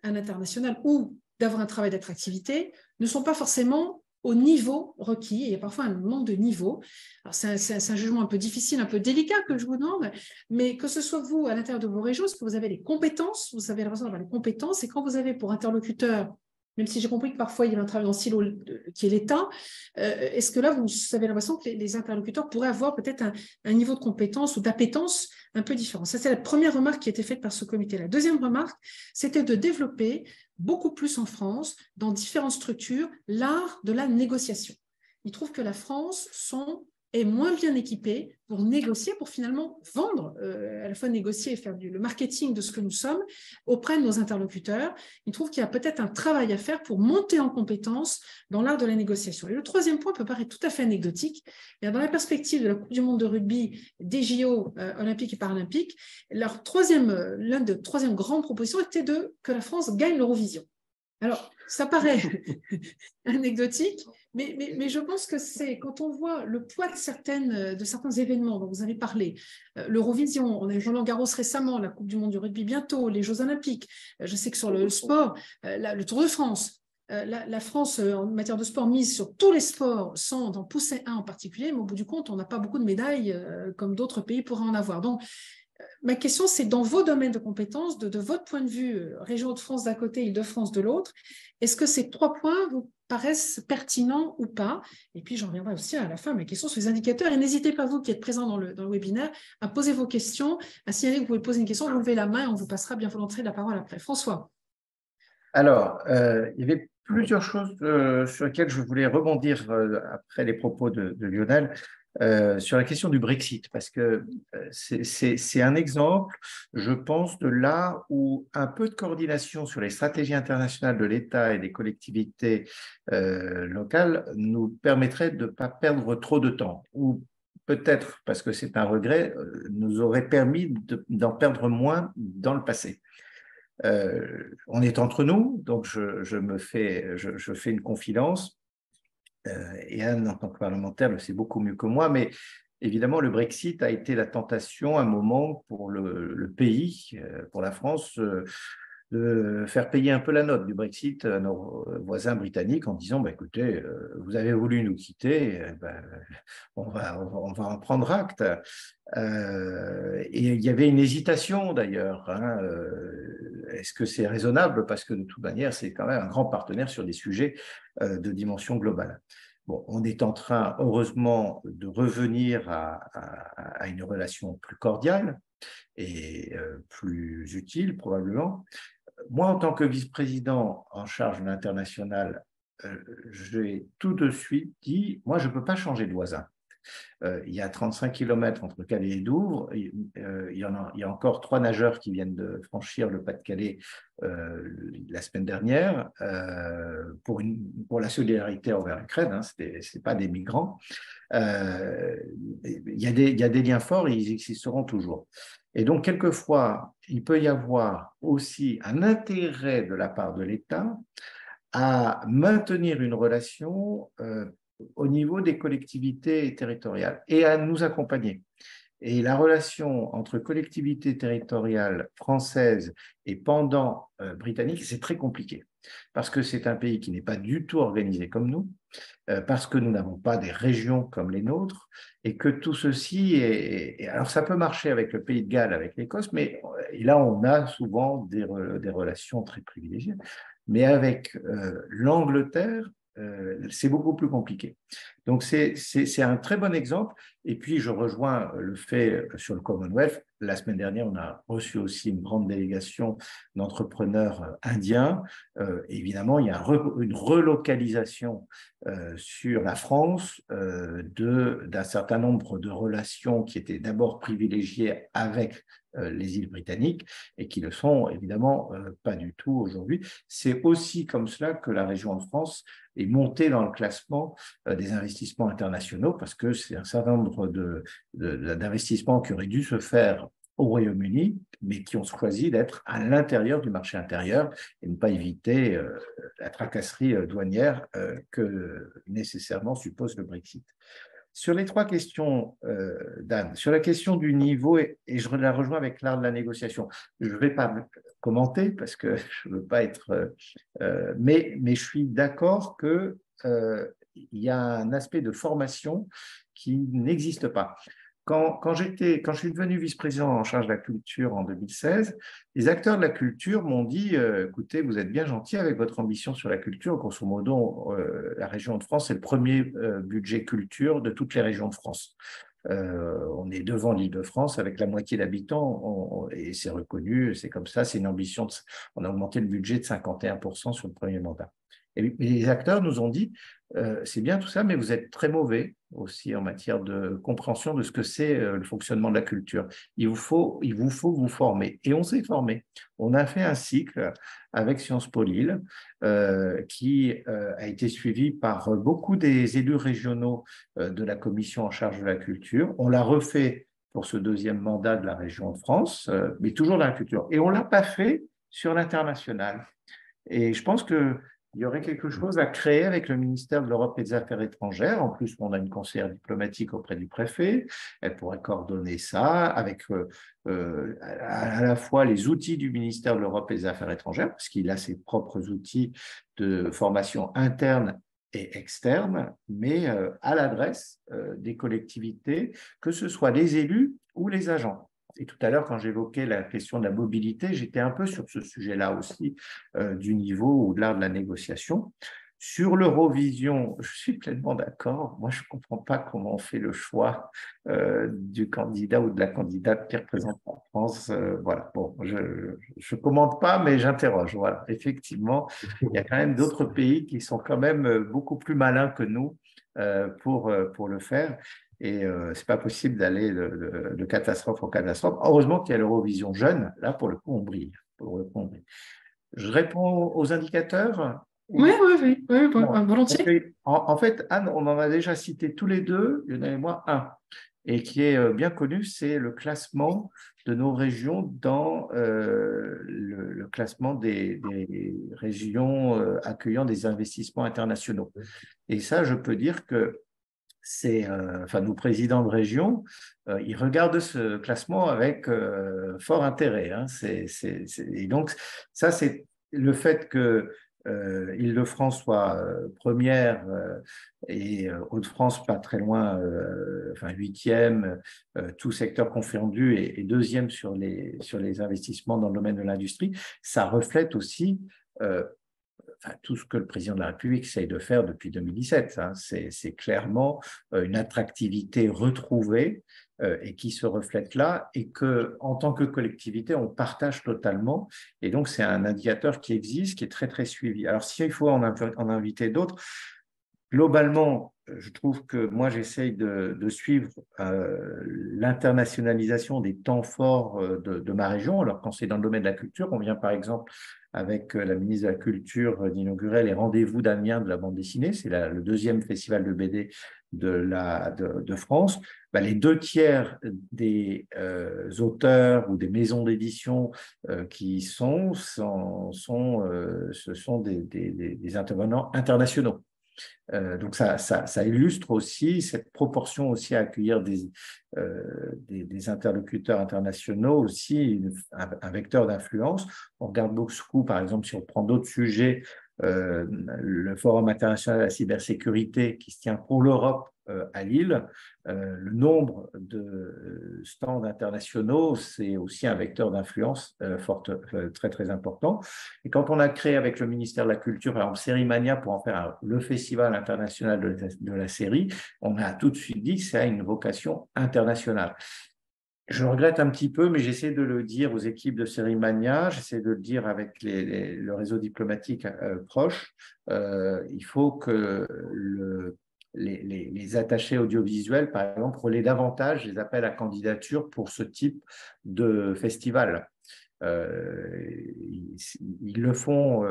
à l'international ou d'avoir un travail d'attractivité, ne sont pas forcément au niveau requis. Il y a parfois un manque de niveau. Alors, c'est un jugement un peu difficile, un peu délicat que je vous demande, mais que ce soit vous, à l'intérieur de vos régions, est-ce que vous avez les compétences, vous avez l'impression d'avoir les compétences, et quand vous avez pour interlocuteur, même si j'ai compris que parfois il y a un travail en silo qui est l'État, est-ce que là, vous avez l'impression que les interlocuteurs pourraient avoir peut-être un niveau de compétence ou d'appétence un peu différent? Ça, c'est la première remarque qui a été faite par ce comité. La deuxième remarque, c'était de développer beaucoup plus en France, dans différentes structures, l'art de la négociation. Ils trouvent que la France, son est moins bien équipé pour négocier, pour finalement vendre, à la fois négocier et faire le marketing de ce que nous sommes auprès de nos interlocuteurs. Il trouve qu'il y a peut-être un travail à faire pour monter en compétence dans l'art de la négociation. Et le troisième point peut paraître tout à fait anecdotique. Dans la perspective de la Coupe du monde de rugby, des JO olympiques et paralympiques, l'une des troisième grandes propositions était que la France gagne l'Eurovision. Alors, ça paraît anecdotique, mais je pense que c'est quand on voit le poids de certains événements dont vous avez parlé, l'Eurovision, on a eu Roland-Garros récemment, la Coupe du monde du rugby bientôt, les Jeux olympiques, je sais que sur le sport, le Tour de France, la France, en matière de sport, mise sur tous les sports sans en pousser un en particulier, mais au bout du compte, on n'a pas beaucoup de médailles comme d'autres pays pourraient en avoir. Donc, ma question, c'est dans vos domaines de compétences, de votre point de vue, région de France d'un côté, Île-de-France de l'autre, est-ce que ces 3 points vous paraissent pertinents ou pas? Et puis, j'en reviendrai aussi à la fin, ma question sur les indicateurs. Et n'hésitez pas, vous qui êtes présents dans le webinaire, à poser vos questions, à signaler que vous pouvez poser une question, levez la main et on vous passera bien volontiers la parole après. François. Alors, il y avait plusieurs choses sur lesquelles je voulais rebondir après les propos de Lionel. Sur la question du Brexit, parce que c'est un exemple, je pense, de là où un peu de coordination sur les stratégies internationales de l'État et des collectivités locales nous permettrait de ne pas perdre trop de temps, ou peut-être, parce que c'est un regret, nous aurait permis d'en perdre moins dans le passé. On est entre nous, donc je fais une confidence. Et Anne, en tant que parlementaire, le sait beaucoup mieux que moi, mais évidemment, le Brexit a été la tentation, un moment pour le pays, pour la France, de faire payer un peu la note du Brexit à nos voisins britanniques en disant bah, écoutez, vous avez voulu nous quitter, on va en prendre acte. Et il y avait une hésitation d'ailleurs. Est-ce que c'est raisonnable? Parce que de toute manière, c'est quand même un grand partenaire sur des sujets de dimension globale. Bon, on est en train, heureusement, de revenir à une relation plus cordiale et plus utile, probablement. Moi, en tant que vice-président en charge de l'international, j'ai tout de suite dit, moi, je ne peux pas changer de voisin. Il y a 35 km entre Calais et Douvres. Il y a encore 3 nageurs qui viennent de franchir le Pas-de-Calais la semaine dernière pour la solidarité envers l'Ukraine. Hein, ce n'est pas des migrants. Il y a des liens forts et ils existeront toujours. Et donc, quelquefois, il peut y avoir aussi un intérêt de la part de l'État à maintenir une relation au niveau des collectivités territoriales et à nous accompagner. Et la relation entre collectivités territoriales françaises et pendant britanniques, c'est très compliqué parce que c'est un pays qui n'est pas du tout organisé comme nous, parce que nous n'avons pas des régions comme les nôtres et que tout ceci est… Alors, ça peut marcher avec le Pays de Galles, avec l'Écosse, mais et là, on a souvent des relations très privilégiées. Mais avec l'Angleterre, c'est beaucoup plus compliqué. Donc, c'est un très bon exemple. Et puis, je rejoins le fait sur le Commonwealth. La semaine dernière, on a reçu aussi une grande délégation d'entrepreneurs indiens. Évidemment, il y a une relocalisation sur la France d'un certain nombre de relations qui étaient d'abord privilégiées avec les îles britanniques et qui le sont évidemment pas du tout aujourd'hui. C'est aussi comme cela que la région de France est montée dans le classement des investissements internationaux parce que c'est un certain nombre d'investissements qui auraient dû se faire au Royaume-Uni, mais qui ont choisi d'être à l'intérieur du marché intérieur et ne pas éviter la tracasserie douanière que nécessairement suppose le Brexit. Sur les 3 questions d'Anne, sur la question du niveau, et je la rejoins avec l'art de la négociation, je ne vais pas commenter parce que je ne veux pas être… mais je suis d'accord qu'il y a un aspect de formation qui n'existe pas. Quand je suis devenu vice-président en charge de la culture en 2016, les acteurs de la culture m'ont dit écoutez, vous êtes bien gentil avec votre ambition sur la culture. Grosso modo, la région de France est le premier budget culture de toutes les régions de France. On est devant l'Île-de-France avec la moitié d'habitants et c'est reconnu, c'est comme ça, c'est une ambition. On a augmenté le budget de 51% sur le premier mandat. Et les acteurs nous ont dit, c'est bien tout ça, mais vous êtes très mauvais aussi en matière de compréhension de ce que c'est le fonctionnement de la culture. Il vous faut vous former. Et on s'est formé. On a fait un cycle avec Sciences Po Lille qui a été suivi par beaucoup des élus régionaux de la commission en charge de la culture. On l'a refait pour ce deuxième mandat de la région de France, mais toujours dans la culture. Et on ne l'a pas fait sur l'international. Et je pense qu'il y aurait quelque chose à créer avec le ministère de l'Europe et des Affaires étrangères. En plus, on a une conseillère diplomatique auprès du préfet. Elle pourrait coordonner ça avec à la fois les outils du ministère de l'Europe et des Affaires étrangères, parce qu'il a ses propres outils de formation interne et externe, mais à l'adresse des collectivités, que ce soit les élus ou les agents. Et tout à l'heure, quand j'évoquais la question de la mobilité, j'étais un peu sur ce sujet-là aussi, du niveau au-delà de la négociation. Sur l'Eurovision, je suis pleinement d'accord. Moi, je ne comprends pas comment on fait le choix du candidat ou de la candidate qui représente la France. Voilà. Bon, je ne commente pas, mais j'interroge. Voilà. Effectivement, il y a quand même d'autres pays qui sont quand même beaucoup plus malins que nous pour le faire. Et ce n'est pas possible d'aller de catastrophe en catastrophe. Heureusement qu'il y a l'Eurovision jeune. Là, pour le coup, on brille. Je réponds aux indicateurs. Oui, volontiers. En fait, Anne, on en a déjà cité tous les deux, il y en avait moi un, et qui est bien connu, c'est le classement de nos régions dans le classement des régions accueillant des investissements internationaux. Et ça, je peux dire que nos présidents de région, ils regardent ce classement avec fort intérêt. Hein. Et donc, ça, c'est le fait que Île-de-France soit première et Hauts-de-France pas très loin, huitième, tout secteur confondu, et deuxième sur les investissements dans le domaine de l'industrie, ça reflète aussi tout ce que le président de la République essaye de faire depuis 2017. Hein. C'est clairement une attractivité retrouvée et qui se reflète là, et qu'en tant que collectivité, on partage totalement. Et donc, c'est un indicateur qui existe, qui est très, très suivi. Alors, s'il faut en inviter d'autres, globalement, je trouve que moi, j'essaye de suivre l'internationalisation des temps forts de ma région. Alors, quand c'est dans le domaine de la culture, on vient par exemple avec la ministre de la Culture d'inaugurer les Rendez-vous d'Amiens de la bande dessinée. C'est le deuxième festival de BD de France. Les 2/3 des auteurs ou des maisons d'édition qui ce sont des intervenants internationaux. Donc ça illustre aussi cette proportion aussi à accueillir des interlocuteurs internationaux, aussi un vecteur d'influence. On regarde beaucoup, par exemple, si on prend d'autres sujets, le Forum international de la cybersécurité qui se tient pour l'Europe à Lille, le nombre de stands internationaux, c'est aussi un vecteur d'influence très, très important. Et quand on a créé avec le ministère de la Culture, par exemple, Sérimania, pour en faire le festival international de la série, on a tout de suite dit que ça a une vocation internationale. Je regrette un petit peu, mais j'essaie de le dire aux équipes de Sérimania, j'essaie de le dire avec le réseau diplomatique proche. Il faut que les attachés audiovisuels, par exemple, relaient davantage les appels à candidature pour ce type de festival. Ils le font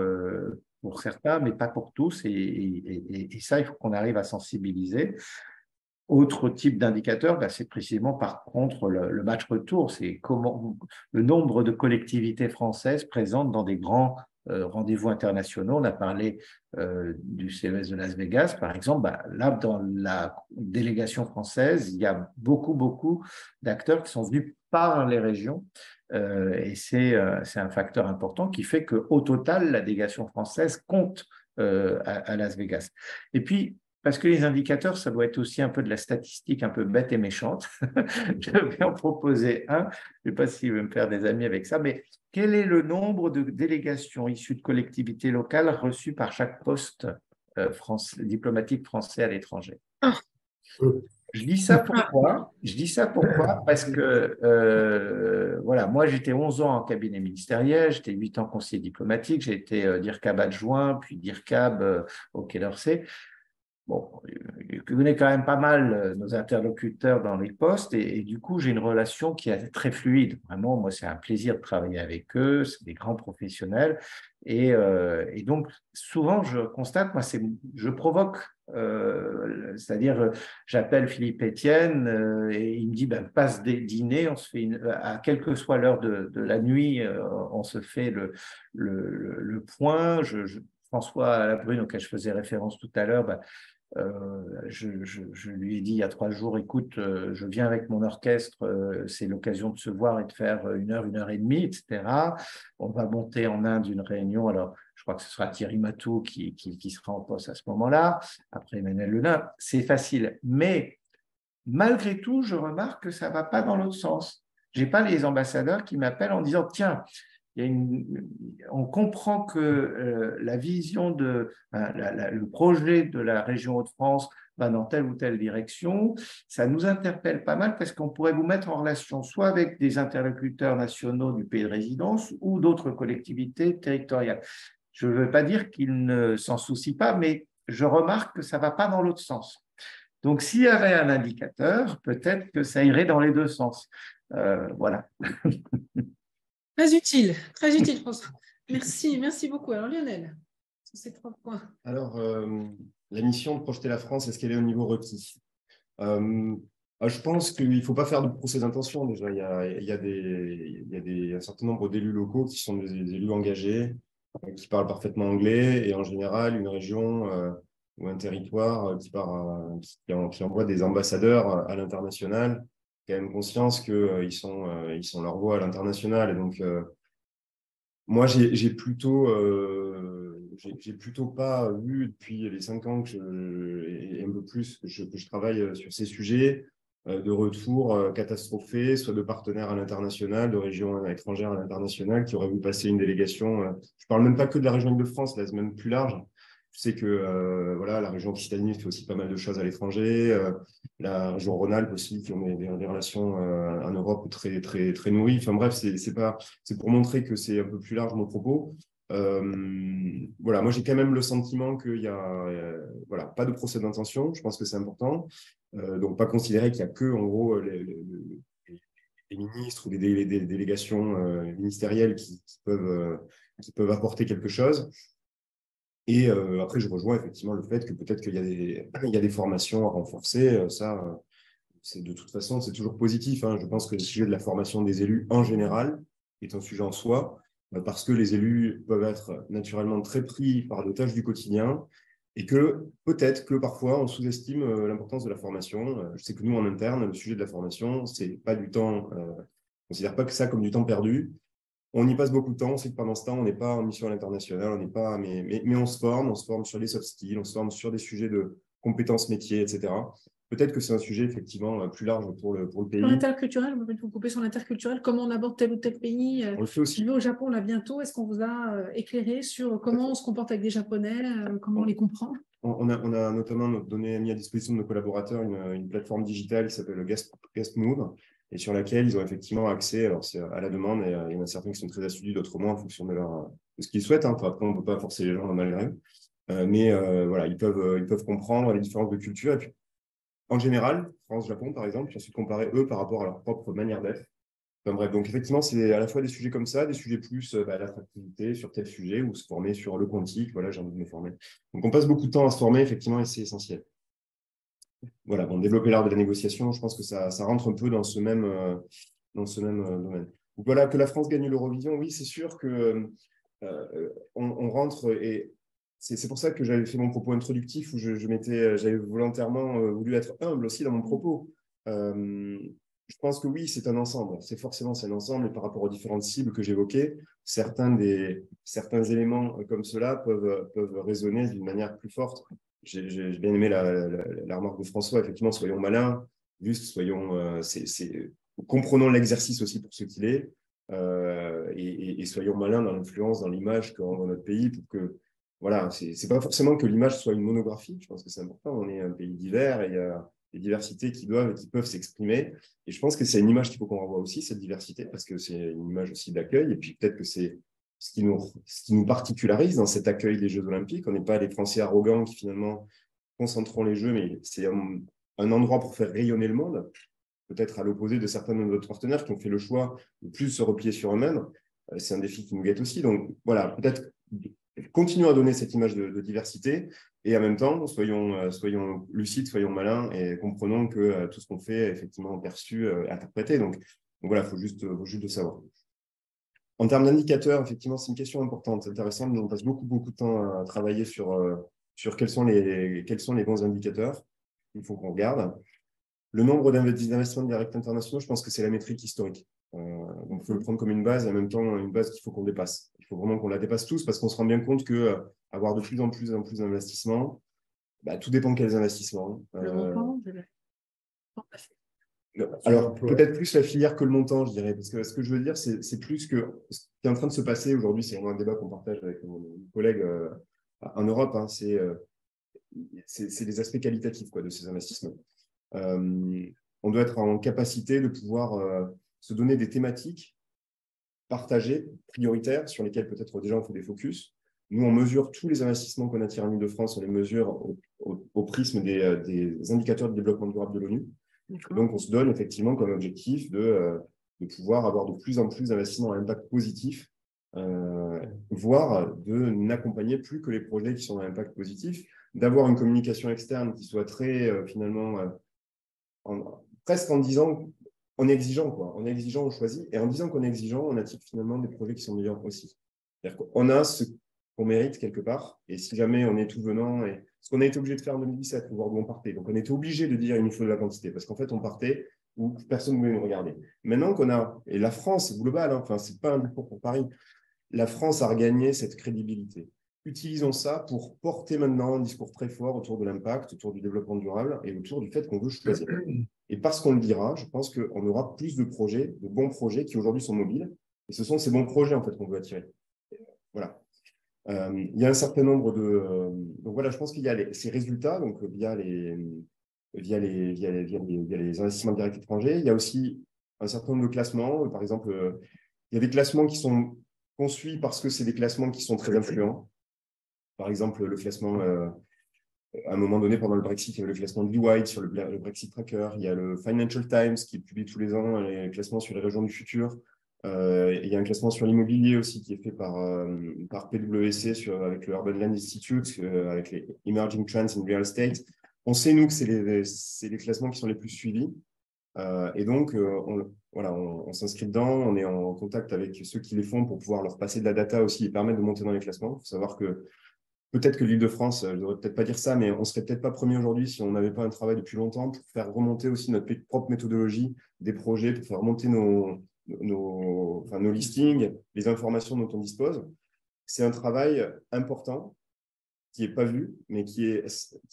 pour certains, mais pas pour tous, et ça, il faut qu'on arrive à sensibiliser. Autre type d'indicateur, c'est précisément par contre le match retour, c'est le nombre de collectivités françaises présentes dans des grands rendez-vous internationaux. On a parlé du CES de Las Vegas, par exemple. Là, dans la délégation française, il y a beaucoup d'acteurs qui sont venus par les régions, et c'est un facteur important qui fait qu'au total, la délégation française compte à Las Vegas. Et puis, parce que les indicateurs, ça doit être aussi un peu de la statistique un peu bête et méchante. Je vais en proposer un. Je ne sais pas s'il veut me faire des amis avec ça, mais quel est le nombre de délégations issues de collectivités locales reçues par chaque poste diplomatique français à l'étranger? Je dis ça pourquoi? Je dis ça pourquoi? Parce que, voilà, moi, j'étais 11 ans en cabinet ministériel, j'étais 8 ans conseiller diplomatique, j'ai été DIRCAB adjoint, puis DIRCAB au Quai d'Orsay. Bon, je connais quand même pas mal nos interlocuteurs dans les postes et du coup, j'ai une relation qui est très fluide. Vraiment, moi, c'est un plaisir de travailler avec eux, c'est des grands professionnels. Et donc, souvent, je constate, moi, je provoque, c'est-à-dire, j'appelle Philippe Etienne et il me dit, ben, passe des dîners, on se fait à quelle que soit l'heure de la nuit, on se fait le point. François Labrune, auquel je faisais référence tout à l'heure, ben, je lui ai dit il y a 3 jours, écoute, je viens avec mon orchestre, c'est l'occasion de se voir et de faire 1 heure et demie, etc. On va monter en Inde une réunion. Alors, je crois que ce sera Thierry Matou qui sera en poste à ce moment-là, après Emmanuel Lenin. C'est facile. Mais malgré tout, je remarque que ça ne va pas dans l'autre sens. Je n'ai pas les ambassadeurs qui m'appellent en disant, tiens, on comprend que la vision le projet de la région Hauts-de-France va dans telle ou telle direction. Ça nous interpelle pas mal parce qu'on pourrait vous mettre en relation soit avec des interlocuteurs nationaux du pays de résidence ou d'autres collectivités territoriales. Je ne veux pas dire qu'ils ne s'en soucient pas, mais je remarque que ça ne va pas dans l'autre sens. Donc, s'il y avait un indicateur, peut-être que ça irait dans les deux sens. Voilà. Très utile, François. Merci beaucoup. Alors, Lionel, sur ces 3 points. Alors, la mission de projeter la France, est-ce qu'elle est au niveau requis? Je pense qu'il ne faut pas faire de procès d'intention déjà. Il y a un certain nombre d'élus locaux qui sont des élus engagés, qui parlent parfaitement anglais et en général, une région ou un territoire qui envoie des ambassadeurs à l'international, qui a quand même conscience qu'ils sont leur voix à l'international. Et donc, moi, j'ai plutôt pas vu depuis les 5 ans et un peu plus que je travaille sur ces sujets de retour catastrophés, soit de partenaires à l'international, de régions étrangères à l'international qui auraient voulu passer une délégation. Je parle même pas que de la région Île-de-France, là, c'est même plus large. Je sais que voilà, la région Occitanie fait aussi pas mal de choses à l'étranger, la région Rhône-Alpes aussi, qui ont des relations en Europe très, très, très nourries. Enfin bref, c'est pour montrer que c'est un peu plus large mon propos. Voilà, moi j'ai quand même le sentiment qu'il y a voilà, pas de procès d'intention, je pense que c'est important. Donc pas considérer qu'il n'y a que en gros les ministres ou des délégations ministérielles qui peuvent apporter quelque chose. Et après, je rejoins effectivement le fait que peut-être qu'il y a des formations à renforcer. Ça, de toute façon, c'est toujours positif. Hein. Je pense que le sujet de la formation des élus en général est un sujet en soi, parce que les élus peuvent être naturellement très pris par des tâches du quotidien et que peut-être que parfois on sous-estime l'importance de la formation. Je sais que nous, en interne, le sujet de la formation, c'est pas du temps, on ne considère pas que ça comme du temps perdu. On y passe beaucoup de temps, on sait que pendant ce temps, on n'est pas en mission à l'international, mais on se forme sur les soft skills, on se forme sur des sujets de compétences métiers, etc. Peut-être que c'est un sujet effectivement plus large pour le pays. Sur l'interculturel, vous pouvez vous couper sur l'interculturel, comment on aborde tel ou tel pays. On le fait aussi. Je vais au Japon là bientôt, est-ce qu'on vous a éclairé sur comment on se comporte avec des Japonais, comment on les comprend? On a notamment mis à disposition de nos collaborateurs une plateforme digitale qui s'appelle le Guest Move, et sur laquelle ils ont effectivement accès, alors c'est à la demande, et il y en a certains qui sont très assidus, d'autres moins, en fonction de ce qu'ils souhaitent. Hein. Enfin, après, on ne peut pas forcer les gens malgré eux. Mais voilà, ils peuvent comprendre les différences de culture. Et puis, en général, France-Japon, par exemple, puis ensuite comparer eux par rapport à leur propre manière d'être. Enfin, bref, donc effectivement, c'est à la fois des sujets comme ça, des sujets plus l'attractivité sur tel sujet, ou se former sur le quantique, voilà, j'ai envie de me former. Donc on passe beaucoup de temps à se former, effectivement, et c'est essentiel. Voilà, bon, développer l'art de la négociation, je pense que ça rentre un peu dans ce même domaine. Donc voilà, que la France gagne l'Eurovision, oui, c'est sûr que on rentre, et c'est pour ça que j'avais fait mon propos introductif, où j'avais volontairement voulu être humble aussi dans mon propos. Je pense que oui, c'est un ensemble. C'est un ensemble, et par rapport aux différentes cibles que j'évoquais, certains éléments comme cela peuvent résonner d'une manière plus forte. J'ai bien aimé la remarque de François. Effectivement, soyons malins, juste comprenons l'exercice aussi pour ce qu'il est, et soyons malins dans l'influence, dans l'image qu'envoie notre pays, pour que voilà, c'est pas forcément que l'image soit une monographie. Je pense que c'est important. On est un pays divers et diversités qui doivent et qui peuvent s'exprimer. Et je pense que c'est une image qu'il faut qu'on renvoie aussi, cette diversité, parce que c'est une image aussi d'accueil. Et puis peut-être que c'est ce qui nous particularise dans cet accueil des Jeux Olympiques. On n'est pas les Français arrogants qui finalement concentreront les Jeux, mais c'est un endroit pour faire rayonner le monde, peut-être à l'opposé de certains de nos partenaires qui ont fait le choix de plus se replier sur eux-mêmes. C'est un défi qui nous guette aussi. Donc voilà, peut-être continuons à donner cette image de diversité et en même temps, soyons lucides, soyons malins et comprenons que tout ce qu'on fait est effectivement perçu, interprété. Donc voilà, il faut juste le savoir. En termes d'indicateurs, effectivement, c'est une question importante, intéressante. On passe beaucoup de temps à travailler sur quels sont les bons indicateurs. Il faut qu'on regarde. Le nombre d'investissements directs internationaux, je pense que c'est la métrique historique. Donc, il faut le prendre comme une base et en même temps une base qu'il faut qu'on dépasse. Il faut vraiment qu'on la dépasse tous parce qu'on se rend bien compte qu'avoir de plus en plus d'investissements, tout dépend de quels investissements. Le montant Alors, peut-être plus la filière que le montant, je dirais, parce que ce que je veux dire, c'est plus que ce qui est en train de se passer aujourd'hui, c'est vraiment un débat qu'on partage avec nos collègues en Europe, hein, c'est les aspects qualitatifs de ces investissements. On doit être en capacité de pouvoir se donner des thématiques partagées, prioritaires, sur lesquelles peut-être déjà on fait des focus. Nous, on mesure tous les investissements qu'on attire en Île-de-France, on les mesure au prisme des indicateurs de développement durable de l'ONU. Donc, on se donne effectivement comme objectif de pouvoir avoir de plus en plus d'investissements à impact positif, voire de n'accompagner plus que les projets qui sont à impact positif, d'avoir une communication externe qui soit très, finalement, presque en disant, on est exigeant, quoi. On est exigeant, on choisit. Et en disant qu'on est exigeant, on attire finalement des projets qui sont meilleurs aussi. C'est-à-dire qu'on a ce qu'on mérite quelque part. Et si jamais on est tout venant, et ce qu'on a été obligé de faire en 2017, voir d'où on partait. Donc, on était obligé de dire il nous faut de la quantité parce qu'en fait, on partait où personne ne voulait nous regarder. Maintenant qu'on a, et la France, c'est global, hein, c'est pas un discours pour Paris, la France a regagné cette crédibilité. Utilisons ça pour porter maintenant un discours très fort autour de l'impact, autour du développement durable et autour du fait qu'on veut choisir. Et parce qu'on le dira, je pense qu'on aura plus de projets, de bons projets qui aujourd'hui sont mobiles. Et ce sont ces bons projets en fait qu'on veut attirer. Voilà. Il y a un certain nombre de... donc voilà, je pense qu'il y a ces résultats, donc via les investissements directs étrangers. Il y a aussi un certain nombre de classements. Par exemple, il y a des classements qui sont qu'on suit parce que c'est des classements qui sont très influents. Par exemple, le classement, à un moment donné, pendant le Brexit, il y avait le classement de Be Wide sur le Brexit Tracker. Il y a le Financial Times qui publie tous les ans les classements sur les régions du futur. Il y a un classement sur l'immobilier aussi qui est fait par PwC avec le Urban Land Institute, avec les Emerging Trends in Real Estate. On sait, nous, que c'est les classements qui sont les plus suivis. Et donc, on s'inscrit dedans, on est en contact avec ceux qui les font pour pouvoir leur passer de la data aussi et permettre de monter dans les classements. Il faut savoir que peut-être que l'Île-de-France, je ne devrais peut-être pas dire ça, mais on ne serait peut-être pas premier aujourd'hui si on n'avait pas un travail depuis longtemps pour faire remonter aussi notre propre méthodologie des projets, pour faire remonter nos listings, les informations dont on dispose. C'est un travail important qui n'est pas vu, mais qui est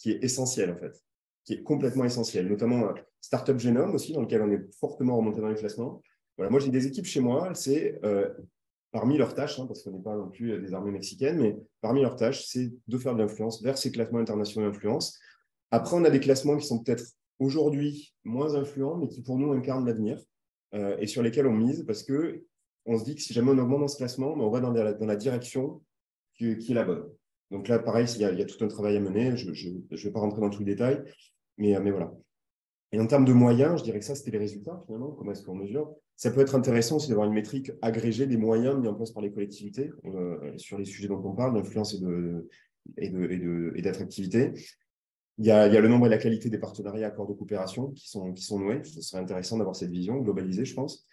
essentiel en fait, qui est complètement essentiel, notamment Startup Genome aussi, dans lequel on est fortement remonté dans les classements. Voilà, moi, j'ai des équipes chez moi, c'est parmi leurs tâches, parce qu'on n'est pas non plus des armées mexicaines, mais parmi leurs tâches, c'est de faire de l'influence vers ces classements internationaux d'influence. Après, on a des classements qui sont peut-être aujourd'hui moins influents, mais qui pour nous incarnent l'avenir et sur lesquels on mise, parce qu'on se dit que si jamais on augmente dans ce classement, on va dans la direction qui est la bonne. Donc là, pareil, il y a tout un travail à mener. Je ne vais pas rentrer dans tous les détails, mais voilà. Et en termes de moyens, je dirais que ça, c'était les résultats, finalement. Comment est-ce qu'on mesure? Ça peut être intéressant aussi d'avoir une métrique agrégée des moyens mis en place par les collectivités sur les sujets dont on parle, d'influence et d'attractivité. Il y a le nombre et la qualité des partenariats, accords de coopération qui sont noués. Ce serait intéressant d'avoir cette vision globalisée, je pense.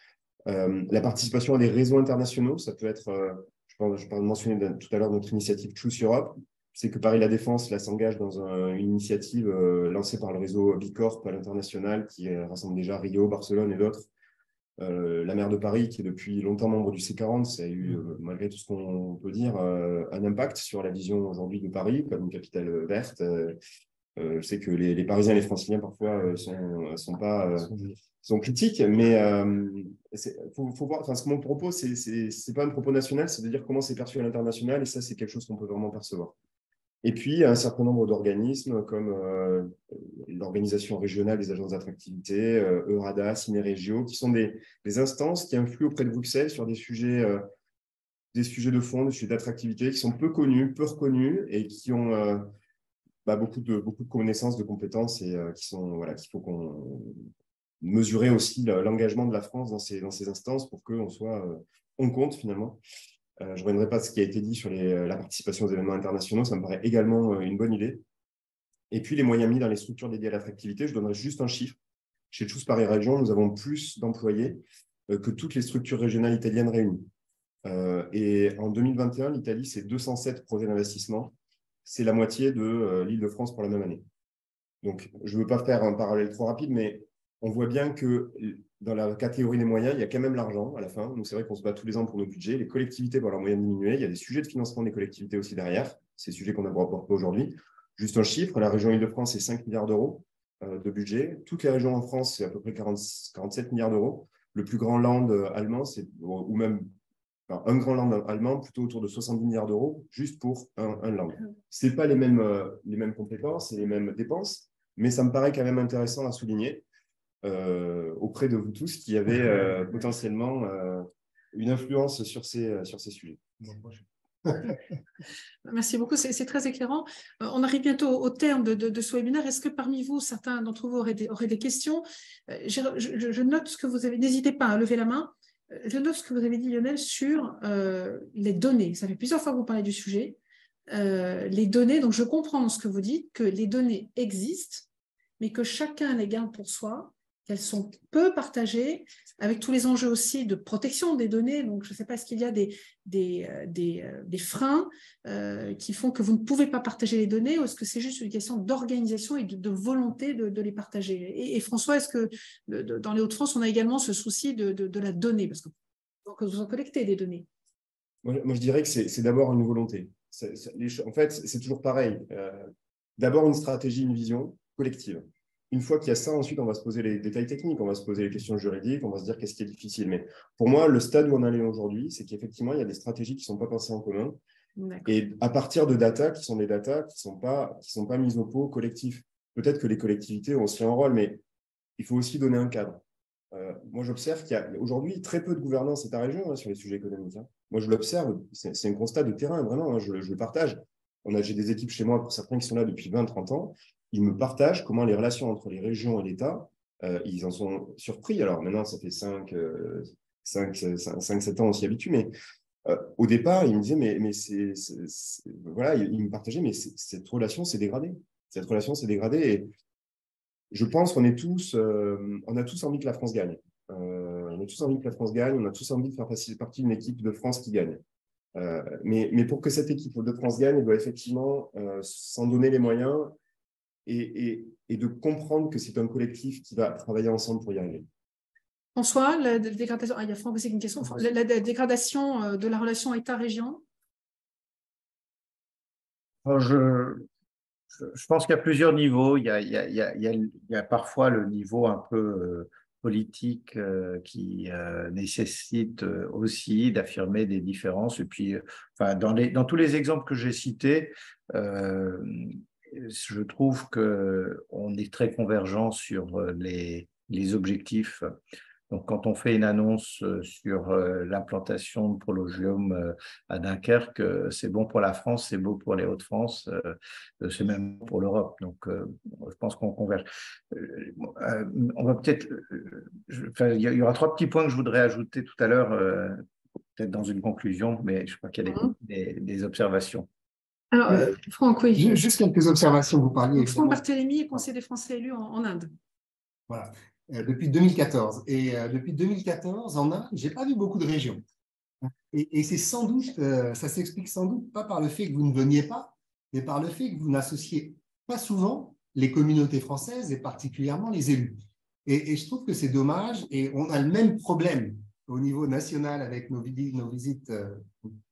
La participation à des réseaux internationaux, ça peut être... je mentionnais tout à l'heure notre initiative Choose Europe. Je sais que Paris La Défense là, s'engage dans une initiative lancée par le réseau Bicorp à l'international qui rassemble déjà Rio, Barcelone et d'autres. La maire de Paris, qui est depuis longtemps membre du C40, ça a eu, malgré tout ce qu'on peut dire, un impact sur la vision aujourd'hui de Paris comme une capitale verte. Je sais que les Parisiens et les Franciliens parfois sont critiques, mais faut voir. Enfin, mon propos, c'est pas un propos national, c'est de dire comment c'est perçu à l'international, et ça, c'est quelque chose qu'on peut vraiment percevoir. Et puis, il y a un certain nombre d'organismes comme l'organisation régionale des agences d'attractivité, Eurada, Ciné-Régio, qui sont des instances qui influent auprès de Bruxelles sur des sujets de fond, des sujets d'attractivité qui sont peu connus, peu reconnus et qui ont beaucoup de connaissances, de compétences et qu'il faut qu'on mesurer aussi l'engagement de la France dans ces instances pour qu'on on compte finalement. Je ne reviendrai pas de ce qui a été dit sur la participation aux événements internationaux, ça me paraît également une bonne idée. Et puis, les moyens mis dans les structures dédiées à l'attractivité, je donnerai juste un chiffre. Chez Choose Paris Région, nous avons plus d'employés que toutes les structures régionales italiennes réunies. Et en 2021, l'Italie, c'est 207 projets d'investissement. C'est la moitié de l'Île-de-France pour la même année. Donc, je ne veux pas faire un parallèle trop rapide, mais on voit bien que dans la catégorie des moyens, il y a quand même l'argent à la fin. Donc, c'est vrai qu'on se bat tous les ans pour nos budgets. Les collectivités voient leurs moyens diminuer. Il y a des sujets de financement des collectivités aussi derrière. C'est des sujets qu'on n'aborde pas aujourd'hui. Juste un chiffre, la région Île-de-France, c'est 5 milliards d'euros de budget. Toutes les régions en France, c'est à peu près 47 milliards d'euros. Le plus grand land allemand, ou même un grand land allemand, plutôt autour de 70 milliards d'euros, juste pour un land. Ce n'est pas les mêmes compétences et les mêmes dépenses, mais ça me paraît quand même intéressant à souligner auprès de vous tous qui avez potentiellement une influence sur ces sujets. Merci beaucoup, c'est très éclairant. On arrive bientôt au terme de ce webinaire. Est-ce que parmi vous, certains d'entre vous auraient des questions? Je note ce que vous avez, n'hésitez pas à lever la main. Je note ce que vous avez dit, Lionel, sur les données. Ça fait plusieurs fois que vous parlez du sujet. Les données, donc je comprends dans ce que vous dites, que les données existent, mais que chacun les garde pour soi, qu'elles sont peu partagées, avec tous les enjeux aussi de protection des données. Donc, je ne sais pas, est-ce qu'il y a des freins qui font que vous ne pouvez pas partager les données, ou est-ce que c'est juste une question d'organisation et de volonté de les partager? Et François, est-ce que dans les Hauts-de-France, on a également ce souci de la donnée, parce que vous en collectez des données? Moi, je dirais que c'est d'abord une volonté. En fait, c'est toujours pareil. D'abord une stratégie, une vision collective. Une fois qu'il y a ça, ensuite, on va se poser les détails techniques, on va se poser les questions juridiques, on va se dire qu'est-ce qui est difficile. Mais pour moi, le stade où on en est aujourd'hui, c'est qu'effectivement, il y a des stratégies qui ne sont pas pensées en commun. Et à partir de data, qui sont des data qui sont pas mises au pot collectif. Peut-être que les collectivités ont aussi un rôle, mais il faut aussi donner un cadre. Moi, j'observe qu'il y a aujourd'hui très peu de gouvernance État-région sur les sujets économiques. Moi, je l'observe, c'est un constat de terrain, vraiment, je le partage. J'ai des équipes chez moi, pour certains qui sont là depuis 20-30 ans. Ils me partagent comment les relations entre les régions et l'État, ils en sont surpris. Alors maintenant, ça fait 5-7 ans, on s'y habitue, mais au départ, ils me disaient, voilà, ils me partageaient, mais cette relation s'est dégradée. Cette relation s'est dégradée et je pense qu'on est on a tous envie que la France gagne. On a tous envie que la France gagne, on a tous envie de faire partie d'une équipe de France qui gagne. Mais pour que cette équipe de France gagne, elle doit effectivement s'en donner les moyens et de comprendre que c'est un collectif qui va travailler ensemble pour y arriver. François, la dégradation, il y a Franck aussi une question. La dégradation de la relation État-région? Je pense qu'il y a plusieurs niveaux. Il y a parfois le niveau un peu politique qui nécessite aussi d'affirmer des différences. Et puis, dans tous les exemples que j'ai cités, je trouve qu'on est très convergent sur les objectifs. Donc, quand on fait une annonce sur l'implantation de Prologium à Dunkerque, c'est bon pour la France, c'est beau pour les Hauts-de-France, c'est même bon pour l'Europe. Donc, je pense qu'on converge. On va peut-être. Il y aura 3 petits points que je voudrais ajouter tout à l'heure, peut-être dans une conclusion, mais je crois qu'il y a des observations. Alors, Franck, oui. Juste quelques observations. Vous parliez. Donc, Franck Barthélemy est conseiller des Français élus en Inde. Voilà. Depuis 2014. Et depuis 2014, en Inde, je n'ai pas vu beaucoup de régions. Et c'est sans doute, ça s'explique sans doute pas par le fait que vous ne veniez pas, mais par le fait que vous n'associez pas souvent les communautés françaises et particulièrement les élus. Et je trouve que c'est dommage. Et on a le même problème au niveau national avec nos visites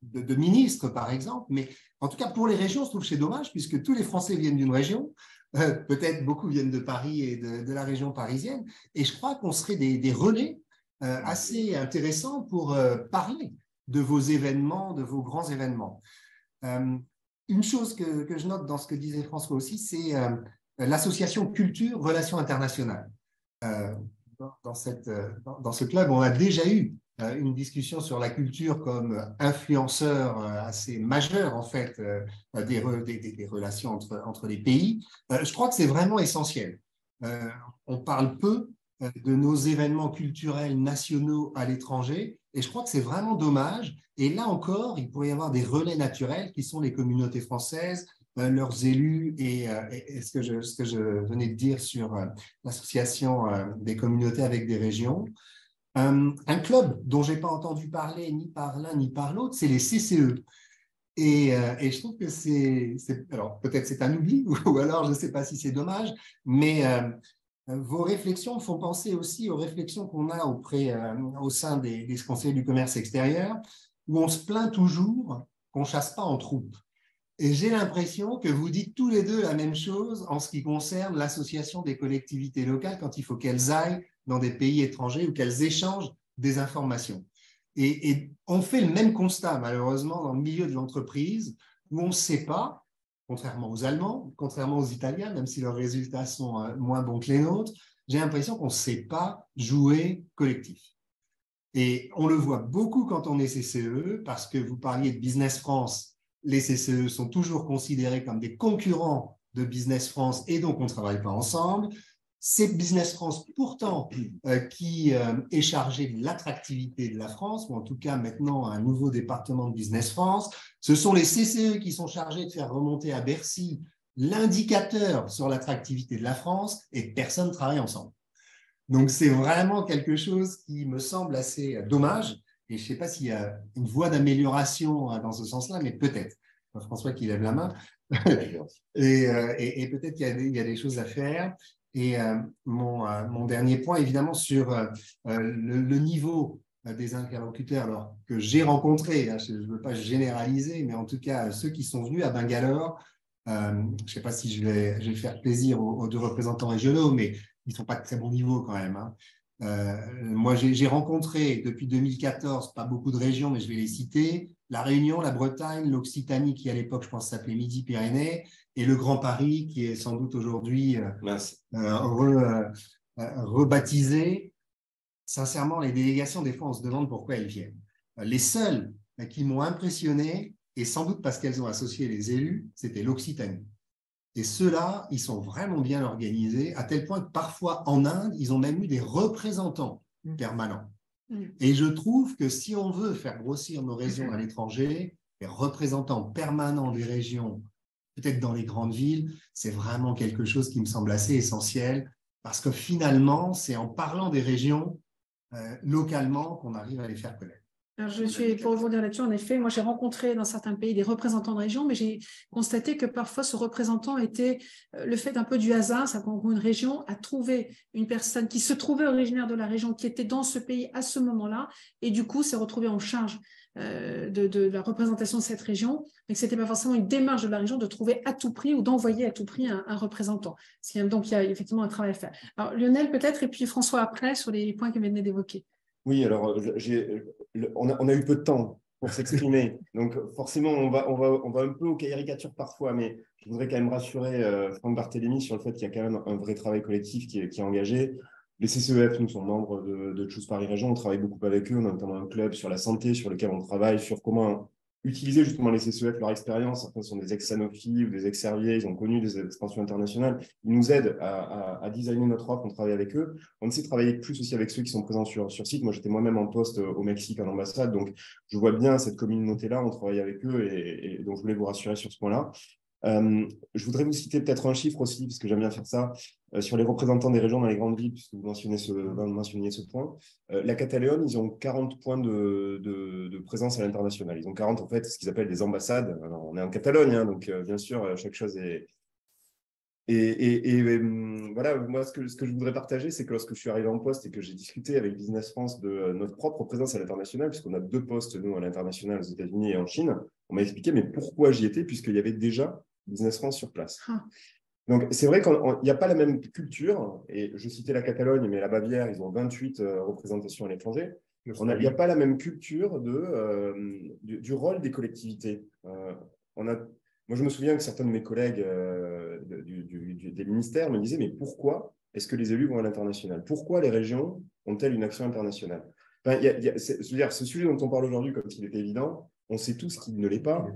de ministres, par exemple. Mais en tout cas, pour les régions, je trouve que c'est dommage puisque tous les Français viennent d'une région. Peut-être beaucoup viennent de Paris et de la région parisienne. Et je crois qu'on serait des relais assez intéressants pour parler de vos événements, de vos grands événements. Une chose que je note dans ce que disait François aussi, c'est l'association culture relations internationales. Dans ce club, on a déjà eu une discussion sur la culture comme influenceur assez majeur en fait des relations entre les pays. Je crois que c'est vraiment essentiel. On parle peu de nos événements culturels nationaux à l'étranger et je crois que c'est vraiment dommage. Et là encore, il pourrait y avoir des relais naturels qui sont les communautés françaises, leurs élus et ce que je venais de dire sur l'association des communautés avec des régions. Un club dont je n'ai pas entendu parler ni par l'un ni par l'autre, c'est les CCE. Et je trouve que alors peut-être c'est un oubli ou alors je ne sais pas si c'est dommage, mais vos réflexions me font penser aussi aux réflexions qu'on a au sein des conseillers du commerce extérieur, où on se plaint toujours qu'on ne chasse pas en troupe. Et j'ai l'impression que vous dites tous les deux la même chose en ce qui concerne l'association des collectivités locales quand il faut qu'elles aillent dans des pays étrangers ou qu'elles échangent des informations. Et on fait le même constat, malheureusement, dans le milieu de l'entreprise, où on ne sait pas, contrairement aux Allemands, contrairement aux Italiens, même si leurs résultats sont moins bons que les nôtres, j'ai l'impression qu'on ne sait pas jouer collectif. Et on le voit beaucoup quand on est CCE, parce que vous parliez de Business France, les CCE sont toujours considérés comme des concurrents de Business France et donc on ne travaille pas ensemble. C'est Business France pourtant qui est chargé de l'attractivité de la France, ou en tout cas maintenant un nouveau département de Business France. Ce sont les CCE qui sont chargés de faire remonter à Bercy l'indicateur sur l'attractivité de la France et personne ne travaille ensemble. Donc c'est vraiment quelque chose qui me semble assez dommage. Et je ne sais pas s'il y a une voie d'amélioration dans ce sens-là, mais peut-être. François qui lève la main. et peut-être qu'il y a des choses à faire. Et mon dernier point, évidemment, sur le niveau des interlocuteurs alors, que j'ai rencontrés, hein, je ne veux pas généraliser, mais en tout cas, ceux qui sont venus à Bangalore, je ne sais pas si je vais faire plaisir aux deux représentants régionaux, mais ils ne sont pas de très bon niveau quand même. Hein. Moi, j'ai rencontré depuis 2014, pas beaucoup de régions, mais je vais les citer, la Réunion, la Bretagne, l'Occitanie, qui à l'époque, je pense, s'appelait Midi-Pyrénées, et le Grand Paris, qui est sans doute aujourd'hui rebaptisé. Sincèrement, les délégations, des fois, on se demande pourquoi elles viennent. Les seules qui m'ont impressionné, et sans doute parce qu'elles ont associé les élus, c'était l'Occitanie. Et ceux-là, ils sont vraiment bien organisés, à tel point que parfois, en Inde, ils ont même eu des représentants permanents. Et je trouve que si on veut faire grossir nos régions à l'étranger, les représentants permanents des régions, peut-être dans les grandes villes, c'est vraiment quelque chose qui me semble assez essentiel, parce que finalement, c'est en parlant des régions localement qu'on arrive à les faire connaître. Alors, pour rebondir là-dessus, en effet, moi j'ai rencontré dans certains pays des représentants de région, mais j'ai constaté que parfois ce représentant était le fait un peu du hasard, ça qu'en gros une région a trouvé une personne qui se trouvait originaire de la région, qui était dans ce pays à ce moment-là, et du coup s'est retrouvé en charge de la représentation de cette région, mais que ce n'était pas forcément une démarche de la région de trouver à tout prix ou d'envoyer à tout prix un représentant. Donc il y a effectivement un travail à faire. Alors Lionel peut-être, et puis François après sur les points que vous venez d'évoquer. Oui, alors on a eu peu de temps pour s'exprimer, donc forcément on va un peu aux caricatures parfois, mais je voudrais quand même rassurer Franck Barthélémy sur le fait qu'il y a quand même un vrai travail collectif qui est engagé. Les CCEF, nous sommes membres de Choose Paris Région, on travaille beaucoup avec eux, on a notamment un club sur la santé sur lequel on travaille, sur comment utiliser justement les CCEF, leur expérience. Certains sont des ex-Sanofi ou des ex-Servier, ils ont connu des expansions internationales. Ils nous aident à designer notre offre, on travaille avec eux. On essaie de travailler plus aussi avec ceux qui sont présents sur site. Moi, j'étais moi-même en poste au Mexique, en ambassade, donc je vois bien cette communauté-là, on travaille avec eux et donc je voulais vous rassurer sur ce point-là. Je voudrais vous citer peut-être un chiffre aussi, parce que j'aime bien faire ça, sur les représentants des régions dans les grandes villes, puisque vous mentionniez ce point. La Catalogne, ils ont 40 points de présence à l'international. Ils ont 40, en fait, ce qu'ils appellent des ambassades. Alors, on est en Catalogne, hein, donc bien sûr, chaque chose est... Voilà, moi, ce que je voudrais partager, c'est que lorsque je suis arrivé en poste et que j'ai discuté avec Business France de notre propre présence à l'international, puisqu'on a 2 postes, nous, à l'international, aux États-Unis et en Chine, on m'a expliqué, mais pourquoi j'y étais, puisqu'il y avait déjà Business France sur place. Donc, c'est vrai qu'il n'y a pas la même culture, et je citais la Catalogne, mais la Bavière, ils ont 28 représentations à l'étranger. Il n'y a pas la même culture du rôle des collectivités. Moi, je me souviens que certains de mes collègues des ministères me disaient, mais pourquoi est-ce que les élus vont à l'international? Pourquoi les régions ont-elles une action internationale? Enfin, je veux dire, ce sujet dont on parle aujourd'hui, comme s'il était évident, on sait tous qu'il ne l'est pas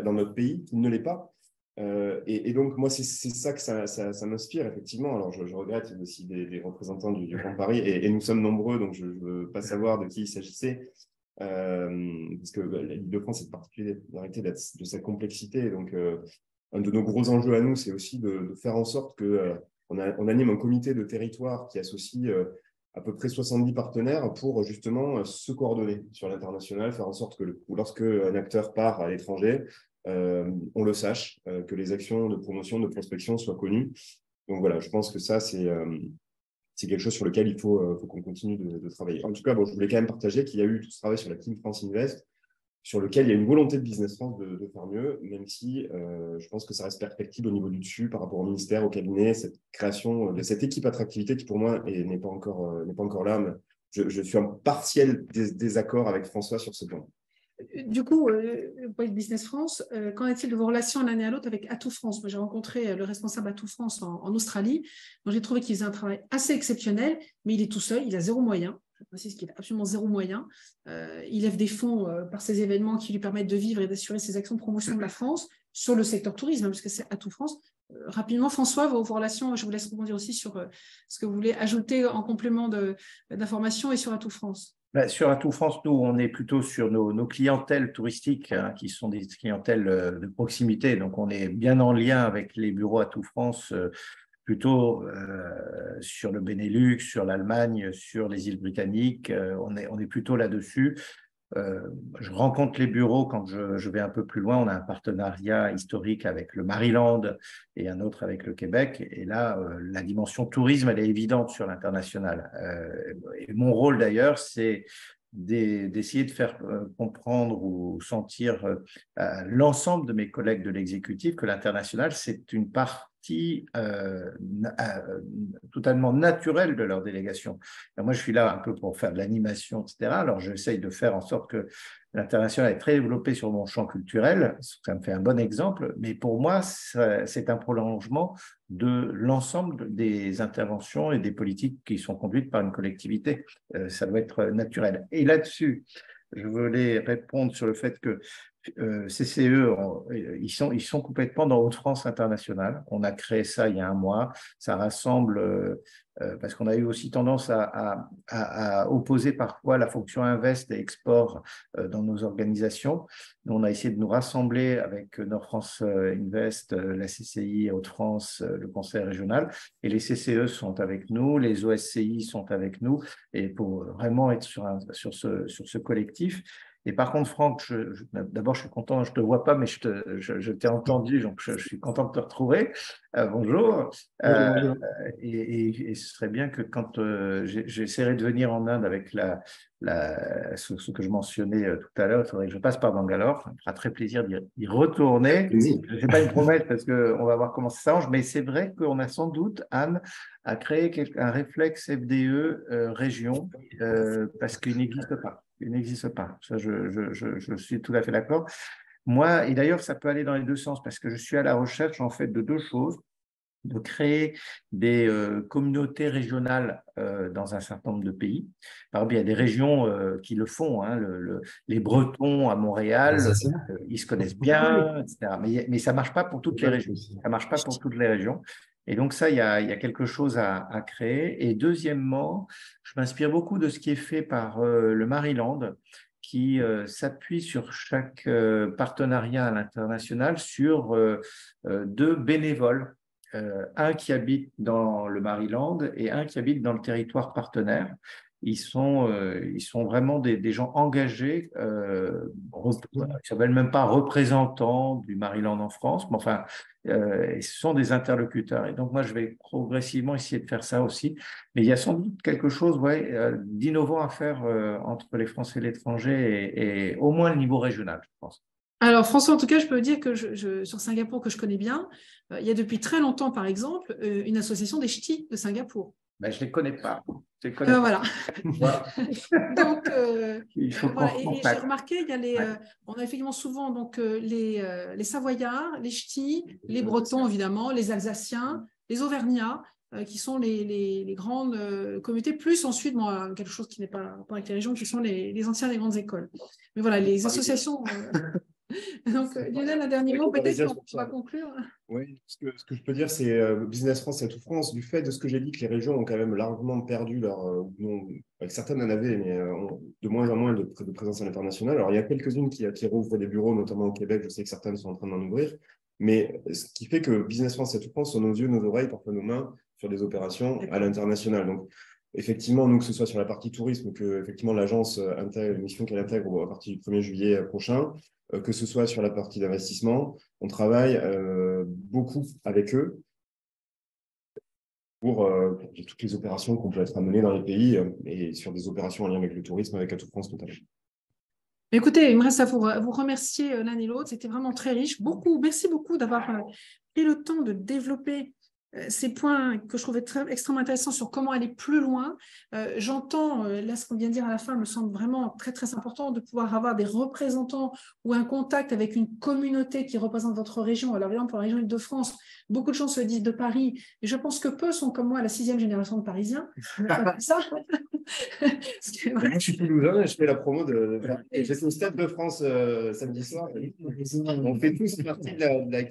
dans notre pays, qu'il ne l'est pas. Et donc, moi, c'est ça que ça m'inspire, effectivement. Alors, je regrette aussi des représentants du Grand Paris, et nous sommes nombreux, donc je ne veux pas savoir de qui il s'agissait, parce que l'Île-de-France est particularité de sa complexité. Donc, un de nos gros enjeux à nous, c'est aussi de faire en sorte qu'on anime un comité de territoire qui associe à peu près 70 partenaires pour justement se coordonner sur l'international, faire en sorte que lorsque un acteur part à l'étranger, on le sache, que les actions de promotion, de prospection soient connues. Donc voilà, je pense que ça, c'est quelque chose sur lequel il faut qu'on continue de travailler. En tout cas, bon, je voulais quand même partager qu'il y a eu tout ce travail sur la Team France Invest, sur lequel il y a une volonté de Business France de faire mieux, même si je pense que ça reste perfectible au niveau du dessus par rapport au ministère, au cabinet, cette création de cette équipe attractivité qui, pour moi, n'est pas encore là. Mais je suis en partiel désaccord avec François sur ce point. Du coup, Business France, qu'en est-il de vos relations l'année à l'autre avec Atout France? Moi, j'ai rencontré le responsable Atout France en Australie. J'ai trouvé qu'il faisait un travail assez exceptionnel, mais il est tout seul, il a zéro moyen. Je précise qu'il a absolument zéro moyen. Il lève des fonds par ces événements qui lui permettent de vivre et d'assurer ses actions de promotion de la France sur le secteur tourisme, parce que c'est Atout France. Rapidement, François, vos relations, je vous laisse rebondir aussi sur ce que vous voulez ajouter en complément d'informations et sur Atout France. Sur Atout France, nous, on est plutôt sur nos clientèles touristiques, hein, qui sont des clientèles de proximité. Donc, on est bien en lien avec les bureaux Atout France, plutôt sur le Benelux, sur l'Allemagne, sur les îles britanniques. On est plutôt là-dessus. Je rencontre les bureaux quand je vais un peu plus loin. On a un partenariat historique avec le Maryland et un autre avec le Québec. Et là, la dimension tourisme, elle est évidente sur l'international. Et mon rôle d'ailleurs, c'est d'essayer de faire comprendre ou sentir l'ensemble de mes collègues de l'exécutif que l'international, c'est une partie totalement naturelle de leur délégation. Alors moi, je suis là un peu pour faire de l'animation, etc. Alors, j'essaye de faire en sorte que l'international est très développé sur mon champ culturel. Ça me fait un bon exemple. Mais pour moi, c'est un prolongement de l'ensemble des interventions et des politiques qui sont conduites par une collectivité. Ça doit être naturel. Et là-dessus, je voulais répondre sur le fait que CCE, ils sont complètement dans Haute-France Internationale. On a créé ça il y a un mois. Ça rassemble, parce qu'on a eu aussi tendance à opposer parfois la fonction Invest et Export dans nos organisations. Nous, on a essayé de nous rassembler avec Nord France Invest, la CCI Haute-France, le conseil régional. Et les CCE sont avec nous, les OSCI sont avec nous, et pour vraiment être sur ce collectif. Et par contre, Franck, d'abord, je suis content, je ne te vois pas, mais je t'ai entendu, donc je suis content de te retrouver. Bonjour. Bonjour. Et ce serait bien que quand j'essaierai de venir en Inde avec ce que je mentionnais tout à l'heure, il faudrait que je passe par Bangalore. Ça me fera très plaisir d'y retourner. Ce n'est pas une promesse parce qu'on va voir comment ça s'arrange, mais c'est vrai qu'on a sans doute, Anne, à créer un réflexe FDE région parce qu'il n'existe pas. Il n'existe pas. Ça, je suis tout à fait d'accord. Moi, et d'ailleurs, ça peut aller dans les deux sens parce que je suis à la recherche, en fait, de deux choses. De créer des communautés régionales dans un certain nombre de pays. Par exemple, il y a des régions qui le font. Hein, les Bretons à Montréal, ils se connaissent bien, etc. Mais ça ne marche pas pour toutes les régions. Ça ne marche pas pour toutes les régions. Et donc ça, il y a quelque chose à créer. Et deuxièmement, je m'inspire beaucoup de ce qui est fait par le Maryland, qui s'appuie sur chaque partenariat à l'international sur deux bénévoles. Un qui habite dans le Maryland et un qui habite dans le territoire partenaire. Ils sont vraiment des gens engagés, ils ne s'appellent même pas représentants du Maryland en France, mais enfin, ce sont des interlocuteurs. Et donc, moi, je vais progressivement essayer de faire ça aussi. Mais il y a sans doute quelque chose d'innovant à faire entre les Français et l'étranger et au moins le niveau régional, je pense. Alors, François, en tout cas, je peux dire que sur Singapour, que je connais bien, il y a depuis très longtemps, par exemple, une association des ch'tis de Singapour. Ben, je ne les connais pas. Je les connais pas. Voilà. Voilà. Donc, Il faut qu'on voilà. se Et j'ai contacte. remarqué, il y a Ouais. on a effectivement souvent donc, les Savoyards, les Ch'tis, les Bretons, évidemment, les Alsaciens, les Auvergnats, qui sont les grandes communautés, plus ensuite, bon, quelque chose qui n'est pas avec les régions, qui sont les anciens des grandes écoles. Mais voilà, les associations. Donc, Lionel, un dernier mot, peut-être qu'on va conclure. Oui, ce que je peux dire, c'est Business France et Tout France, du fait de ce que j'ai dit, que les régions ont quand même largement perdu leur. Avec certaines en avaient, mais ont de moins en moins de présence à l'international. Alors, il y a quelques-unes qui rouvrent des bureaux, notamment au Québec. Je sais que certaines sont en train d'en ouvrir. Mais ce qui fait que Business France et Tout France sont nos yeux, nos oreilles, parfois nos mains sur des opérations à l'international. Donc, effectivement, nous, que ce soit sur la partie tourisme, que effectivement l'agence intègre une mission qu'elle intègre à partir du 1er juillet prochain, que ce soit sur la partie d'investissement, on travaille beaucoup avec eux pour toutes les opérations qu'on peut être amenées dans les pays et sur des opérations en lien avec le tourisme, avec Atout France notamment. Écoutez, il me reste à vous remercier l'un et l'autre. C'était vraiment très riche. Merci beaucoup d'avoir pris le temps de développer ces points que je trouvais extrêmement intéressants sur comment aller plus loin. J'entends, là, ce qu'on vient de dire à la fin me semble vraiment très, très important de pouvoir avoir des représentants ou un contact avec une communauté qui représente votre région. Alors, par exemple, pour la région Île-de-France, beaucoup de gens se disent de Paris, et je pense que peu sont comme moi la 6e génération de Parisiens. Ça. Moi, je suis toulousain et je fais la promo de. J'étais au Stade de France samedi soir. On fait tous partie de la.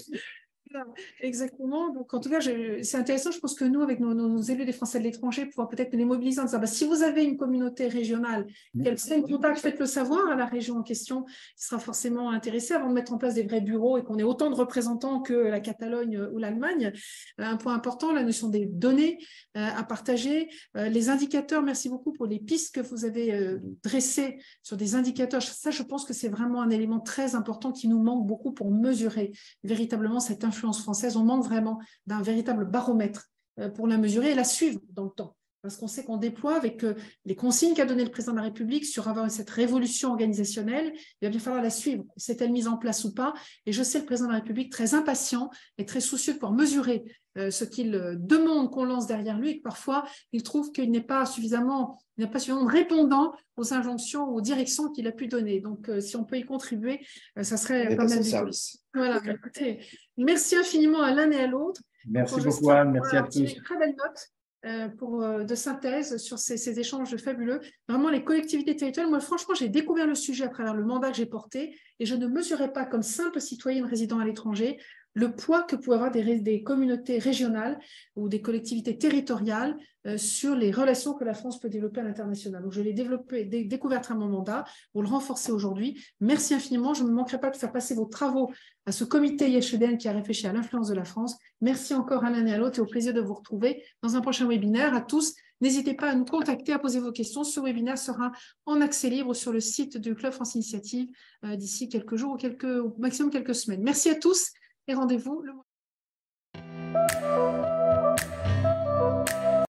Exactement. Donc, en tout cas, c'est intéressant. Je pense que nous, avec nos élus des Français de l'étranger, pouvoir peut-être les mobiliser en disant si vous avez une communauté régionale, quel contact, faites-le savoir à la région en question, qui sera forcément intéressée avant de mettre en place des vrais bureaux et qu'on ait autant de représentants que la Catalogne ou l'Allemagne. Un point important, la notion des données à partager. Les indicateurs, merci beaucoup pour les pistes que vous avez dressées sur des indicateurs. Ça, je pense que c'est vraiment un élément très important qui nous manque beaucoup pour mesurer véritablement cette influence française. On manque vraiment d'un véritable baromètre pour la mesurer et la suivre dans le temps. Parce qu'on sait qu'on déploie avec les consignes qu'a donné le président de la République sur avoir cette révolution organisationnelle, il va bien falloir la suivre. C'est-elle mise en place ou pas? Et je sais le président de la République très impatient et très soucieux de pouvoir mesurer ce qu'il demande qu'on lance derrière lui et que parfois il trouve qu'il n'est pas suffisamment répondant aux injonctions, aux directions qu'il a pu donner. Donc, si on peut y contribuer, ça serait pas mal du service. Voilà, écoutez, merci infiniment à l'un et à l'autre. Merci beaucoup, Anne. Merci à tous. Une très belle note de synthèse sur ces échanges fabuleux. Vraiment, les collectivités territoriales, moi, franchement, j'ai découvert le sujet à travers le mandat que j'ai porté et je ne mesurais pas, comme simple citoyenne résidant à l'étranger, le poids que pouvaient avoir des communautés régionales ou des collectivités territoriales sur les relations que la France peut développer à l'international. Donc, je l'ai découvert à mon mandat pour le renforcer aujourd'hui. Merci infiniment. Je ne manquerai pas de faire passer vos travaux à ce comité IHEDN qui a réfléchi à l'influence de la France. Merci encore à l'un et à l'autre et au plaisir de vous retrouver dans un prochain webinaire. À tous, n'hésitez pas à nous contacter, à poser vos questions. Ce webinaire sera en accès libre sur le site du Club France Initiative d'ici quelques jours ou au maximum quelques semaines. Merci à tous et rendez-vous le mois